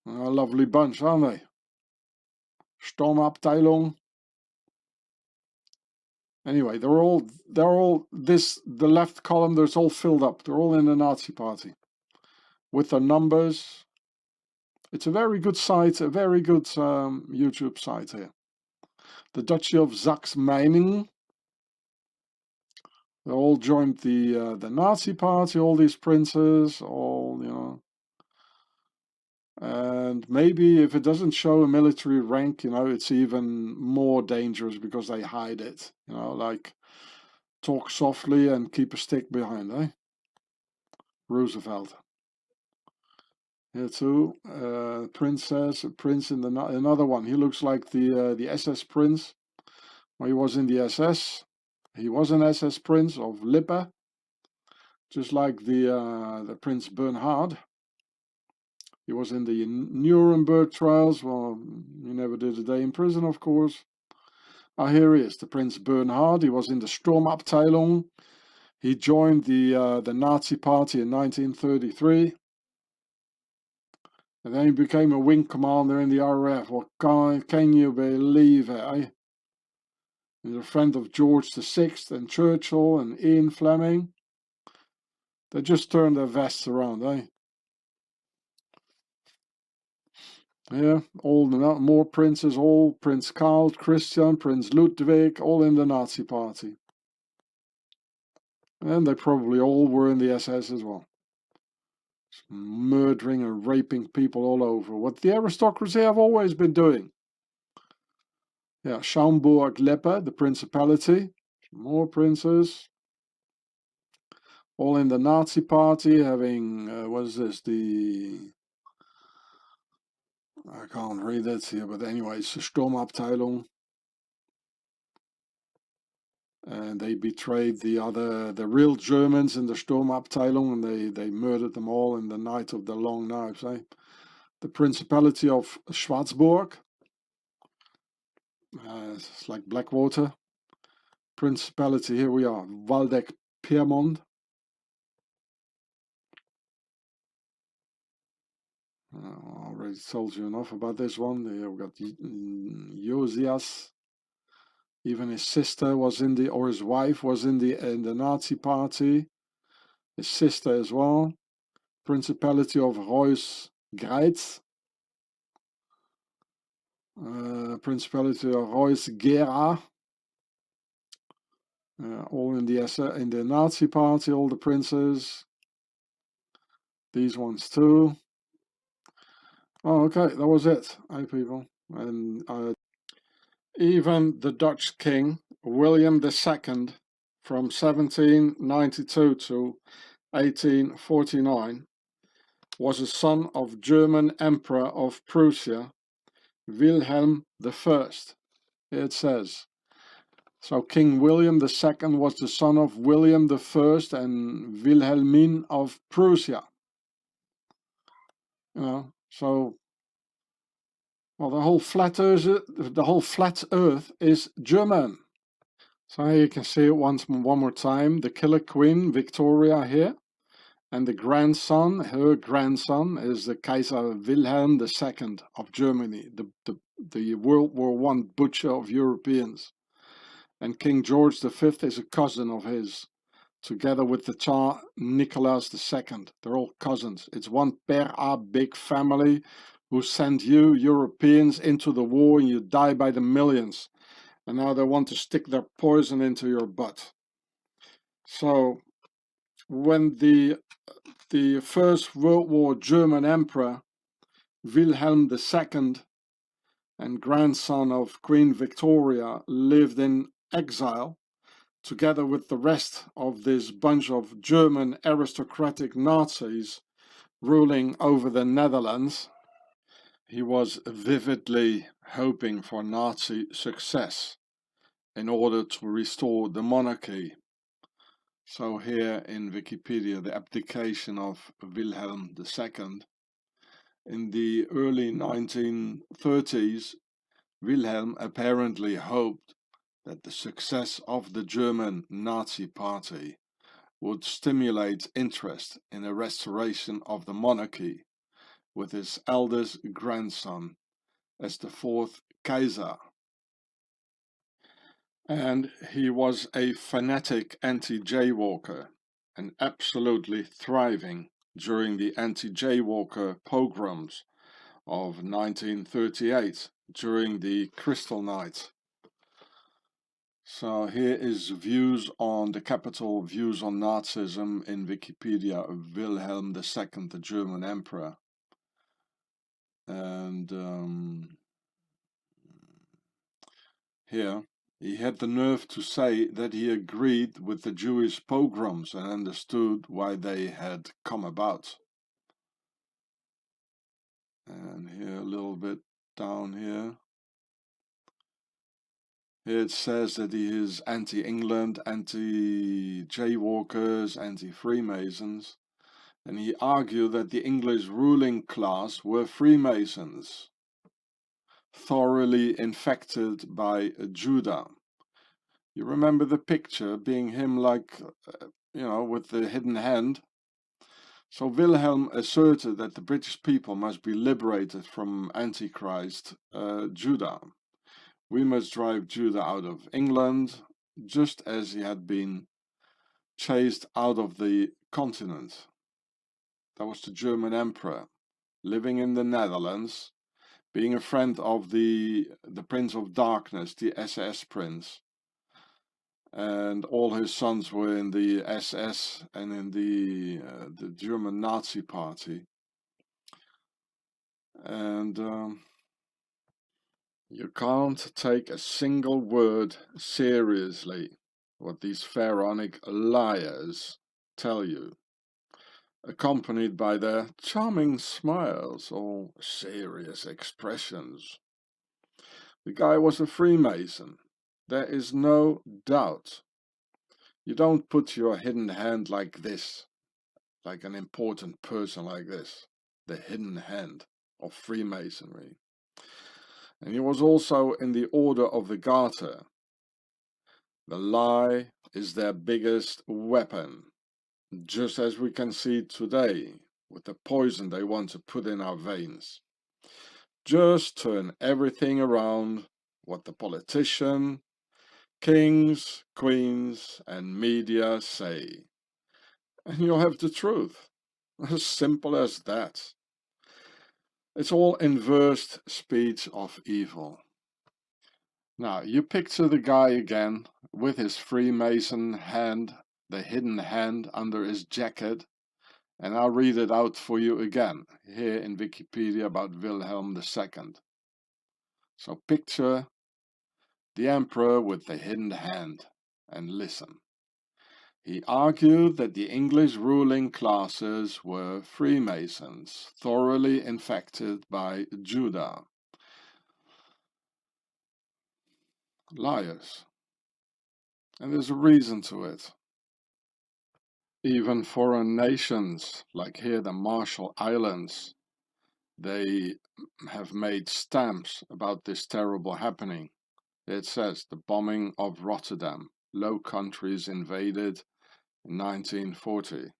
A lovely bunch, aren't they? Sturmabteilung. Anyway, they're all the left column, there's all filled up. They're all in the Nazi party. With their numbers. It's a very good site, a very good YouTube site here. The Duchy of Saxe-Meiningen. They all joined the Nazi party, all these princes, all, you know. And maybe if it doesn't show a military rank, you know, it's even more dangerous because they hide it, you know, like talk softly and keep a stick behind, eh? Roosevelt. Here too, prince in another one. He looks like the SS prince. Well, he was in the SS. He was an SS prince of Lippe, just like the Prince Bernhard. He was in the Nuremberg trials. Well, he never did a day in prison, of course. Ah, here he is, the Prince Bernhard. He was in the Sturmabteilung. He joined the Nazi party in 1933. And then he became a wing commander in the RAF. Well, can you believe it, eh? He's a friend of George VI and Churchill and Ian Fleming. They just turned their vests around, eh? Yeah, all more princes, all Prince Karl, Christian, Prince Ludwig, all in the Nazi party. And they probably all were in the SS as well. Murdering and raping people all over. What the aristocracy have always been doing. Yeah, Schaumburg-Lippe, the principality. More princes. All in the Nazi party, having, what is this, I can't read it here, but anyway, it's the Sturmabteilung. And they betrayed the real Germans in the Sturmabteilung, and they murdered them all in the night of the long knives. The Principality of Schwarzburg, it's like Blackwater. Principality, here we are, Waldeck-Pyrmont. I already told you enough about this one. Here we got Josias. Even his sister was in the, or his wife was in the Nazi party. His sister as well. Principality of Reuss-Greiz. Principality of Reuss-Gera. All in the Nazi party, all the princes. These ones too. Oh, okay, that was it. Hi, people. And even the Dutch king, William II, from 1792 to 1849, was a son of German Emperor of Prussia, Wilhelm I. Here it says. So King William II was the son of William I and Wilhelmine of Prussia. You know, so well, the whole flat Earth is German. So here you can see it one more time. The killer queen Victoria here, and the grandson, her grandson, is the Kaiser Wilhelm II of Germany, the World War I butcher of Europeans. And King George V is a cousin of his, together with the Tsar Nicholas II. They're all cousins. It's one big family who sent you Europeans into the war, and you die by the millions. And now they want to stick their poison into your butt. So when the First World War German Emperor Wilhelm II and grandson of Queen Victoria lived in exile, together with the rest of this bunch of German aristocratic Nazis ruling over the Netherlands, he was vividly hoping for Nazi success in order to restore the monarchy. So here in Wikipedia, the abdication of Wilhelm II. In the early 1930s, Wilhelm apparently hoped that the success of the German Nazi Party would stimulate interest in a restoration of the monarchy, with his eldest grandson as the fourth Kaiser. And he was a fanatic anti-jaywalker and absolutely thriving during the anti-jaywalker pogroms of 1938 during the Crystal Night. So here is views on the capital views on Nazism in Wikipedia of Wilhelm II, the German emperor. And here he had the nerve to say that he agreed with the Jewish pogroms and understood why they had come about. And here a little bit down here. Here it says that he is anti-England, anti-jaywalkers, anti-Freemasons. And he argued that the English ruling class were Freemasons, thoroughly infected by Judah. You remember the picture being him like, with the hidden hand? So Wilhelm asserted that the British people must be liberated from Antichrist Judah. We must drive Judah out of England, just as he had been chased out of the continent. That was the German emperor, living in the Netherlands, being a friend of the Prince of Darkness, the SS Prince. And all his sons were in the SS and in the German Nazi Party. And you can't take a single word seriously what these pharaonic liars tell you, accompanied by their charming smiles or serious expressions. The guy was a Freemason, there is no doubt. You don't put your hidden hand like this, like an important person like this, the hidden hand of Freemasonry. And he was also in the Order of the Garter. The lie is their biggest weapon, just as we can see today with the poison they want to put in our veins. Just turn everything around what the politician, kings, queens and media say. And you'll have the truth. As simple as that. It's all inverse speech of evil. Now, you picture the guy again with his Freemason hand, the hidden hand under his jacket, and I'll read it out for you again, here in Wikipedia about Wilhelm II. So picture the emperor with the hidden hand, and listen. He argued that the English ruling classes were Freemasons, thoroughly infected by Judah. Liars. And there's a reason to it. Even foreign nations, like here the Marshall Islands, they have made stamps about this terrible happening. It says the bombing of Rotterdam, Low Countries invaded in 1940.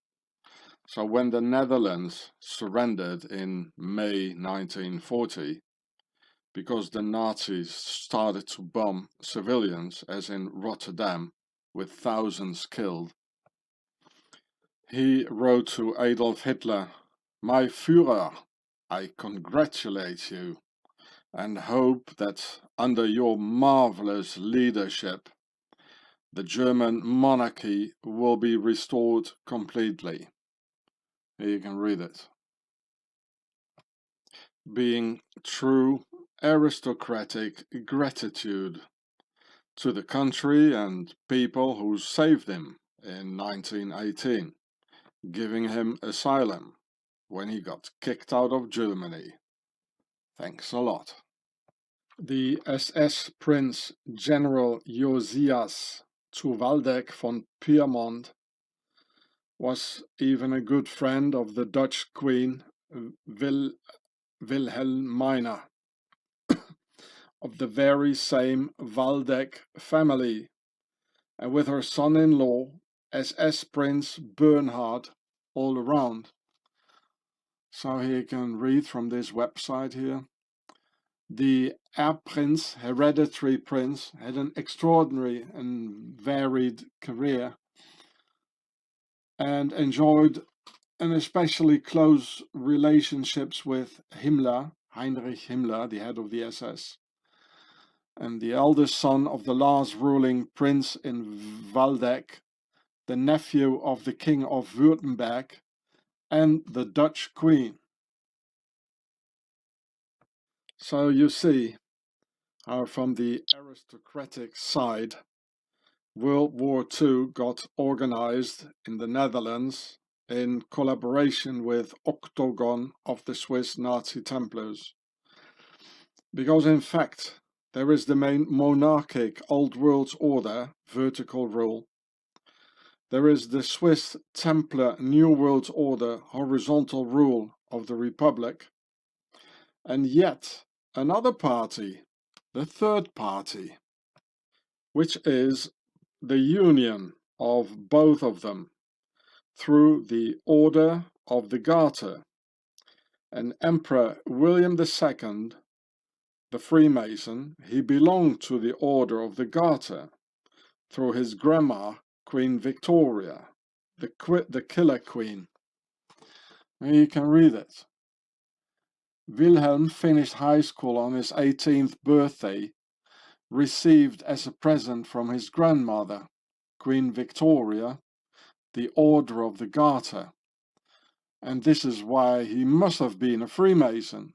So when the Netherlands surrendered in May 1940, because the Nazis started to bomb civilians, as in Rotterdam, with thousands killed, he wrote to Adolf Hitler, "My Führer, I congratulate you and hope that under your marvelous leadership, the German monarchy will be restored completely." Here you can read it. Being true aristocratic gratitude to the country and people who saved him in 1918, giving him asylum when he got kicked out of Germany. Thanks a lot. The SS Prince General Josias zu Waldeck von Pyrmont was even a good friend of the Dutch Queen Wilhelmina, of the very same Waldeck family, and with her son-in-law, SS Prince Bernhard, all around. So here you can read from this website here. The Erbprinz, hereditary prince, had an extraordinary and varied career and enjoyed an especially close relationships with Himmler, Heinrich Himmler, the head of the SS, and the eldest son of the last ruling prince in Waldeck, the nephew of the King of Württemberg, and the Dutch Queen. So you see how from the aristocratic side, World War II got organized in the Netherlands in collaboration with Octagon of the Swiss Nazi Templars. Because in fact, there is the main monarchic Old World Order, vertical rule. There is the Swiss Templar New World Order, horizontal rule of the Republic. And yet another party, the third party, which is the union of both of them through the Order of the Garter. And Emperor William II, the Freemason, he belonged to the Order of the Garter through his grandma, Queen Victoria, the Killer Queen. And you can read it. Wilhelm finished high school on his 18th birthday, received as a present from his grandmother, Queen Victoria, the Order of the Garter. And this is why he must have been a Freemason,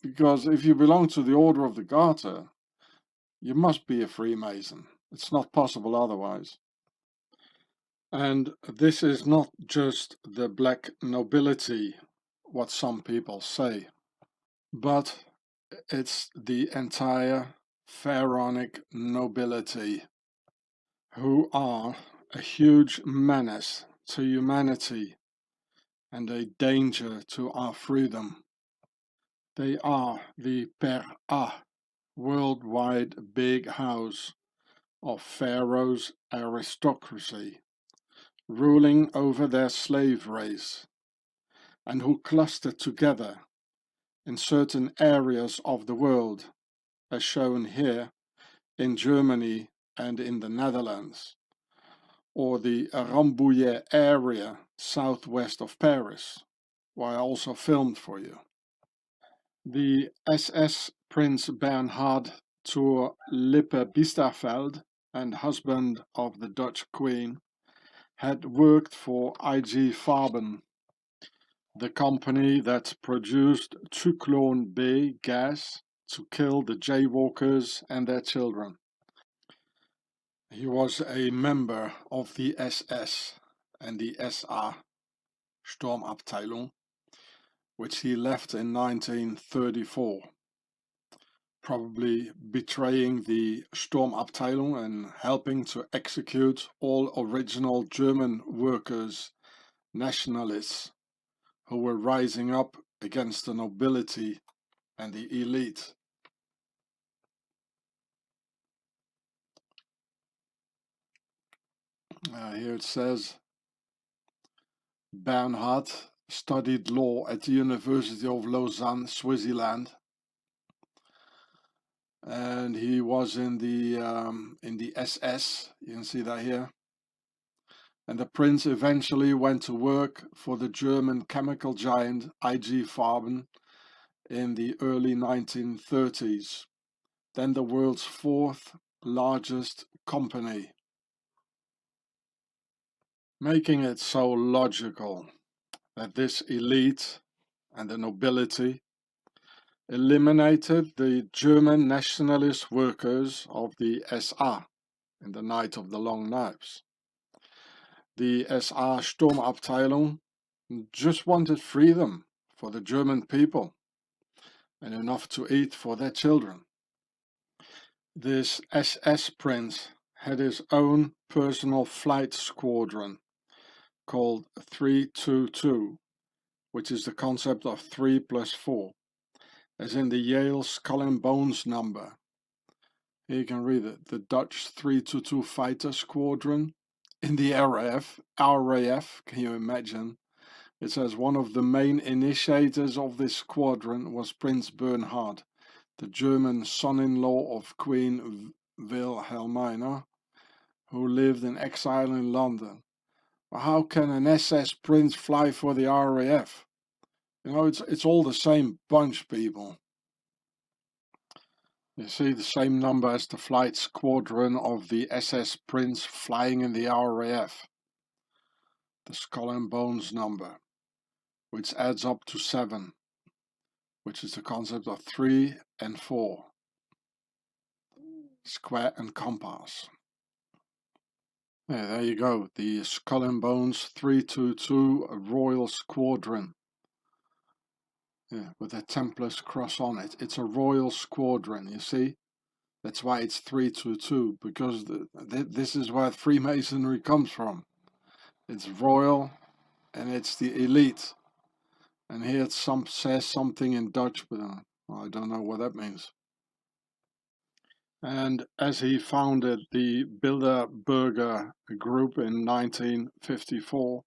because if you belong to the Order of the Garter, you must be a Freemason. It's not possible otherwise. And this is not just the black nobility, what some people say, but it's the entire pharaonic nobility, who are a huge menace to humanity and a danger to our freedom. They are the PRA, worldwide big house of Pharaoh's aristocracy, ruling over their slave race, and who cluster together in certain areas of the world, as shown here in Germany and in the Netherlands, or the Rambouillet area southwest of Paris, where I also filmed for you. The SS Prince Bernhard zur Lippe-Biesterfeld and husband of the Dutch Queen had worked for IG Farben, the company that produced Zyklon B gas to kill the jaywalkers and their children. He was a member of the SS and the SA Sturmabteilung, which he left in 1934, probably betraying the Sturmabteilung and helping to execute all original German workers, nationalists, who were rising up against the nobility and the elite. Here it says, Bernhard studied law at the University of Lausanne, Switzerland, and he was in the SS. You can see that here. And the prince eventually went to work for the German chemical giant IG Farben in the early 1930s, then the world's fourth largest company, making it so logical that this elite and the nobility eliminated the German nationalist workers of the SA in the Night of the Long Knives. The SA Sturmabteilung just wanted freedom for the German people and enough to eat for their children. This SS prince had his own personal flight squadron called 322, which is the concept of 3 plus 4, as in the Yale Skull and Bones number. Here you can read it, the Dutch 322 fighter squadron in the RAF, can you imagine? It says one of the main initiators of this squadron was Prince Bernhard, the German son-in-law of Queen Wilhelmina, who lived in exile in London. How can an SS prince fly for the RAF? You know, it's all the same bunch, people. You see the same number as the flight squadron of the SS Prince flying in the RAF. The Skull and Bones number, which adds up to 7, which is the concept of 3 and 4. Square and compass. Yeah, there you go, the Skull and Bones 322 Royal Squadron. Yeah, with a Templar's cross on it. It's a Royal Squadron, you see? That's why it's 322, because this is where Freemasonry comes from. It's royal and it's the elite. And here it says something in Dutch, but I don't know what that means. And as he founded the Bilderberger group in 1954,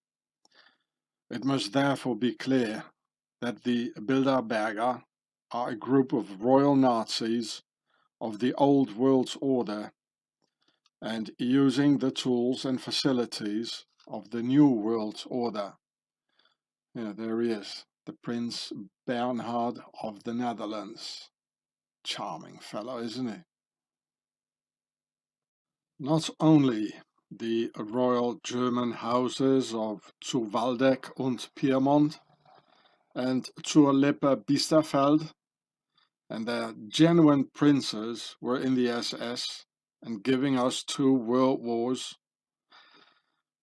it must therefore be clear that the Bilderberger are a group of royal Nazis of the old world's order and using the tools and facilities of the new world order. Yeah, there he is, the Prince Bernhard of the Netherlands. Charming fellow, isn't he? Not only the royal German houses of zu Waldeck und Piemont and zur Lippe-Biesterfeld and their genuine princes were in the SS and giving us 2 world wars,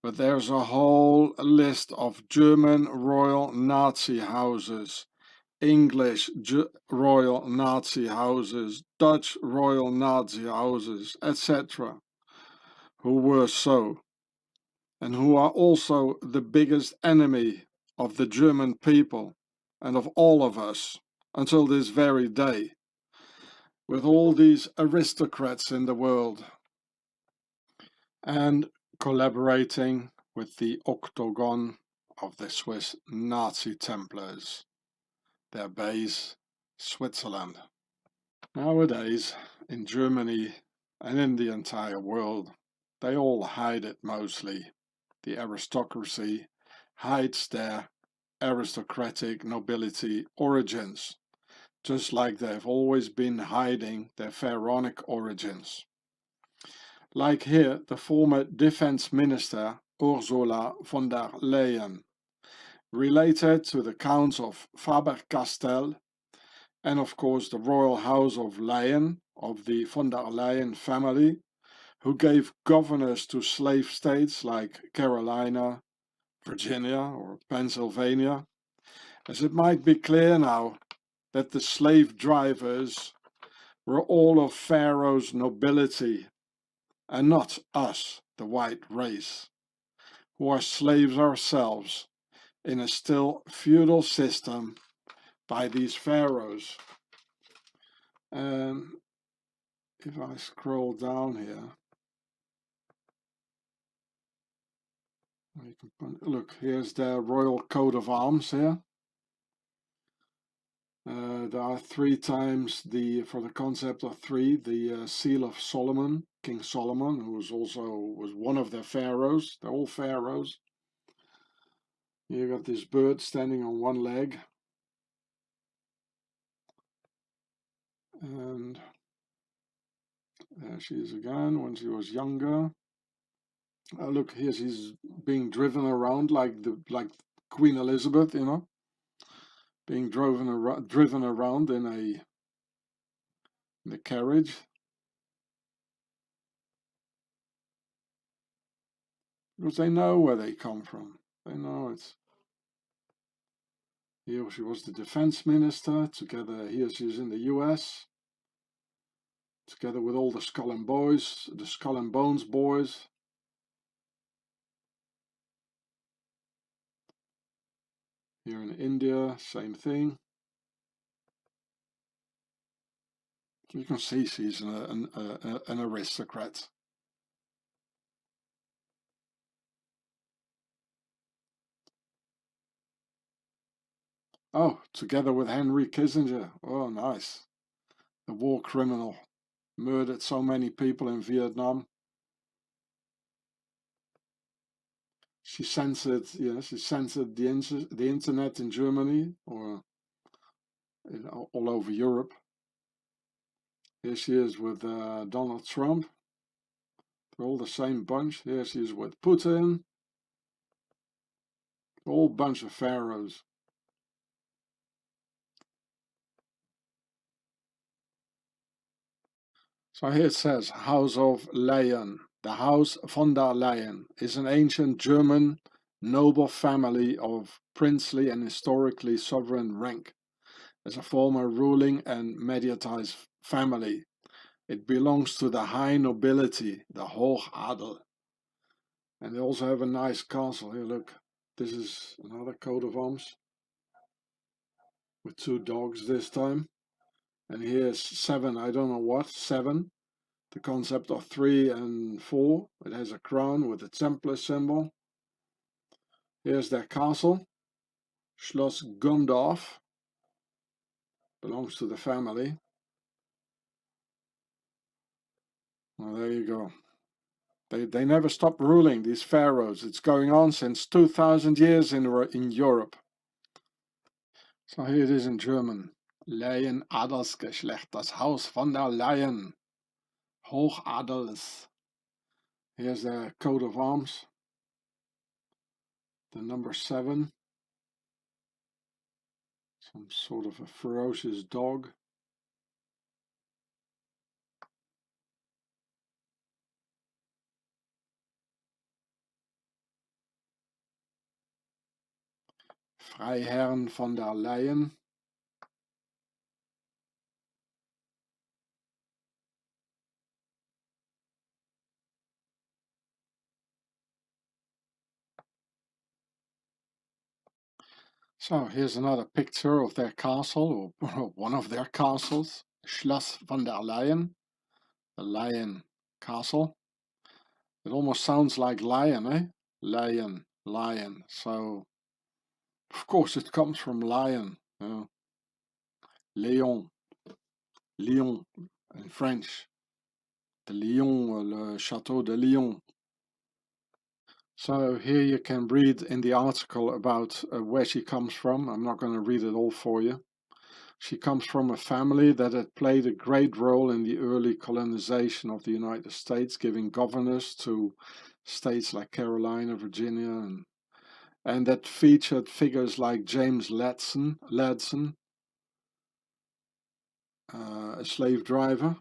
but there's a whole list of German royal Nazi houses, English royal Nazi houses, Dutch royal Nazi houses, etc., who were so and who are also the biggest enemy of the German people and of all of us until this very day, with all these aristocrats in the world and collaborating with the octagon of the Swiss Nazi Templars, their base Switzerland. Nowadays, in Germany and in the entire world, they all hide it mostly. The aristocracy hides their aristocratic nobility origins, just like they've always been hiding their pharaonic origins. Like here, the former defense minister Ursula von der Leyen, related to the counts of Faber-Castell, and of course the royal house of Leyen, of the von der Leyen family, who gave governors to slave states like Carolina, Virginia or Pennsylvania, as it might be clear now that the slave drivers were all of Pharaoh's nobility and not us, the white race, who are slaves ourselves in a still feudal system by these pharaohs. If I scroll down here, you can look, here's their royal coat of arms here. There are 3 times for the concept of 3, the seal of Solomon, King Solomon, who was one of their pharaohs. They're all pharaohs. You got this bird standing on one leg, and there she is again when she was younger. Look, here she's being driven around like Queen Elizabeth, you know, being driven around in the carriage. Because they know where they come from. They know it. Here she was the defense minister, together here she's in the US, together with all the Skull and Bones boys. Here in India, same thing. So you can see she's an aristocrat. Oh, together with Henry Kissinger. Oh, nice. The war criminal. Murdered so many people in Vietnam. She censored the internet in Germany or all over Europe. Here she is with Donald Trump. They're all the same bunch. Here she is with Putin. A whole bunch of pharaohs. So here it says, House of Leyen. The House von der Leyen is an ancient German noble family of princely and historically sovereign rank. As a former ruling and mediatized family, it belongs to the high nobility, the Hochadel. And they also have a nice castle. Here, look, this is another coat of arms with 2 dogs this time. And here's 7, I don't know what, 7. The concept of 3 and 4. It has a crown with a Templar symbol. Here's their castle, Schloss Gundorf. Belongs to the family. Well, there you go. They never stop ruling, these pharaohs. It's going on since 2000 years in Europe. So here it is in German. Leyen Adelsgeschlecht, das Haus von der Leyen. Hochadels. Here's their coat of arms. The number 7. Some sort of a ferocious dog. Freiherren von der Leyen. So here's another picture of their castle, or one of their castles, Schloss von der Leyen, the Lion Castle. It almost sounds like lion, eh? Lion, lion. So, of course, it comes from lion. Léon, Lyon in French. The Lyon, le Château de Lyon. So here you can read in the article about where she comes from. I'm not going to read it all for you. She comes from a family that had played a great role in the early colonization of the United States, giving governors to states like Carolina, Virginia, and that featured figures like James Ladson, a slave driver.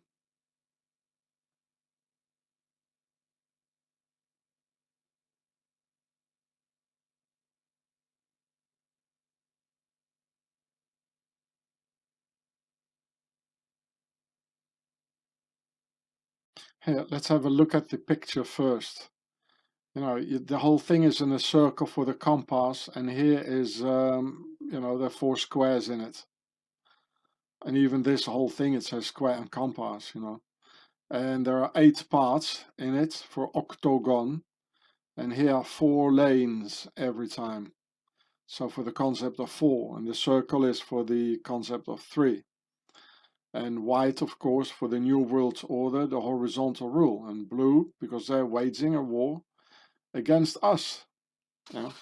Here, let's have a look at the picture first. You know, the whole thing is in a circle for the compass, and here is, you know, there are 4 squares in it. And even this whole thing, it says square and compass, you know. And there are 8 parts in it for octagon, and here are 4 lanes every time. So for the concept of 4, and the circle is for the concept of 3. And white, of course, for the New World Order, the horizontal rule, and blue because they're waging a war against us. Yeah.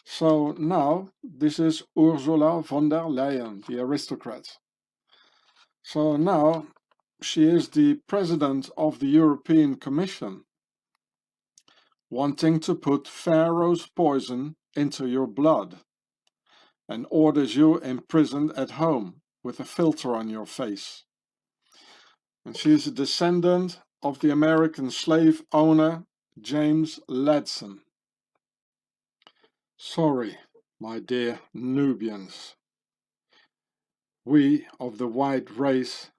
So now this is Ursula von der Leyen, the aristocrat. So now she is the president of the European Commission, wanting to put Pharaoh's poison into your blood, and orders you imprisoned at home with a filter on your face. And she's a descendant of the American slave owner James Ladson. Sorry, my dear Nubians. We of the white race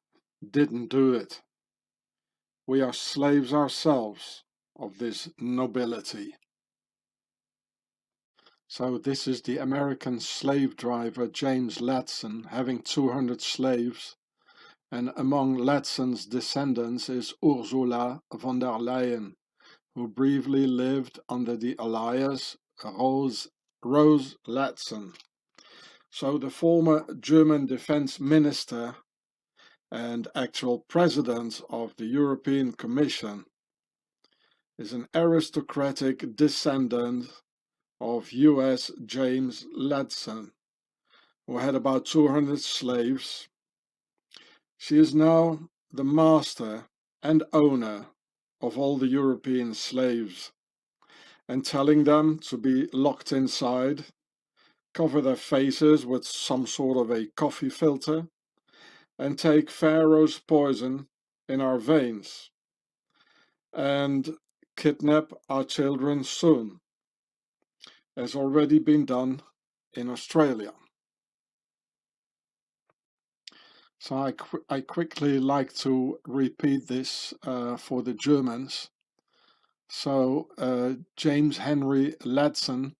didn't do it. We are slaves ourselves of this nobility. So this is the American slave driver James Ladson having 200 slaves, and among Ladson's descendants is Ursula von der Leyen, who briefly lived under the alias Rose Ladson. So the former German defense minister and actual president of the European Commission is an aristocratic descendant of US James Ladson, who had about 200 slaves. She is now the master and owner of all the European slaves, and telling them to be locked inside, cover their faces with some sort of a coffee filter, and take Pharaoh's poison in our veins, and kidnap our children soon, as already been done in Australia. So I quickly like to repeat this for the Germans. So James Henry Ladson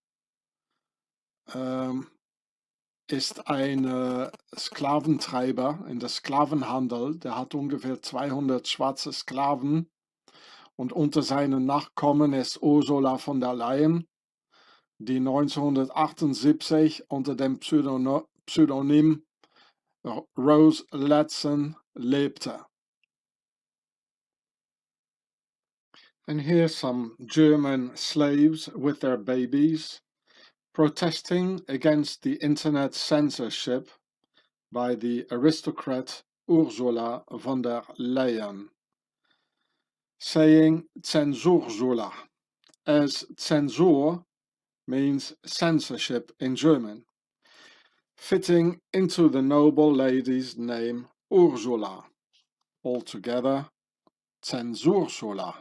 ist ein Sklaventreiber in der Sklavenhandel. Der hat ungefähr 200 schwarze Sklaven, und unter seinen Nachkommen ist Ursula von der Leyen, die 1978 unter dem Pseudonym Rose Ladson lebte. And here's some German slaves with their babies protesting against the internet censorship by the aristocrat Ursula von der Leyen, saying Zensursula, as censur means censorship in German, fitting into the noble lady's name Ursula. Altogether, Zensursula.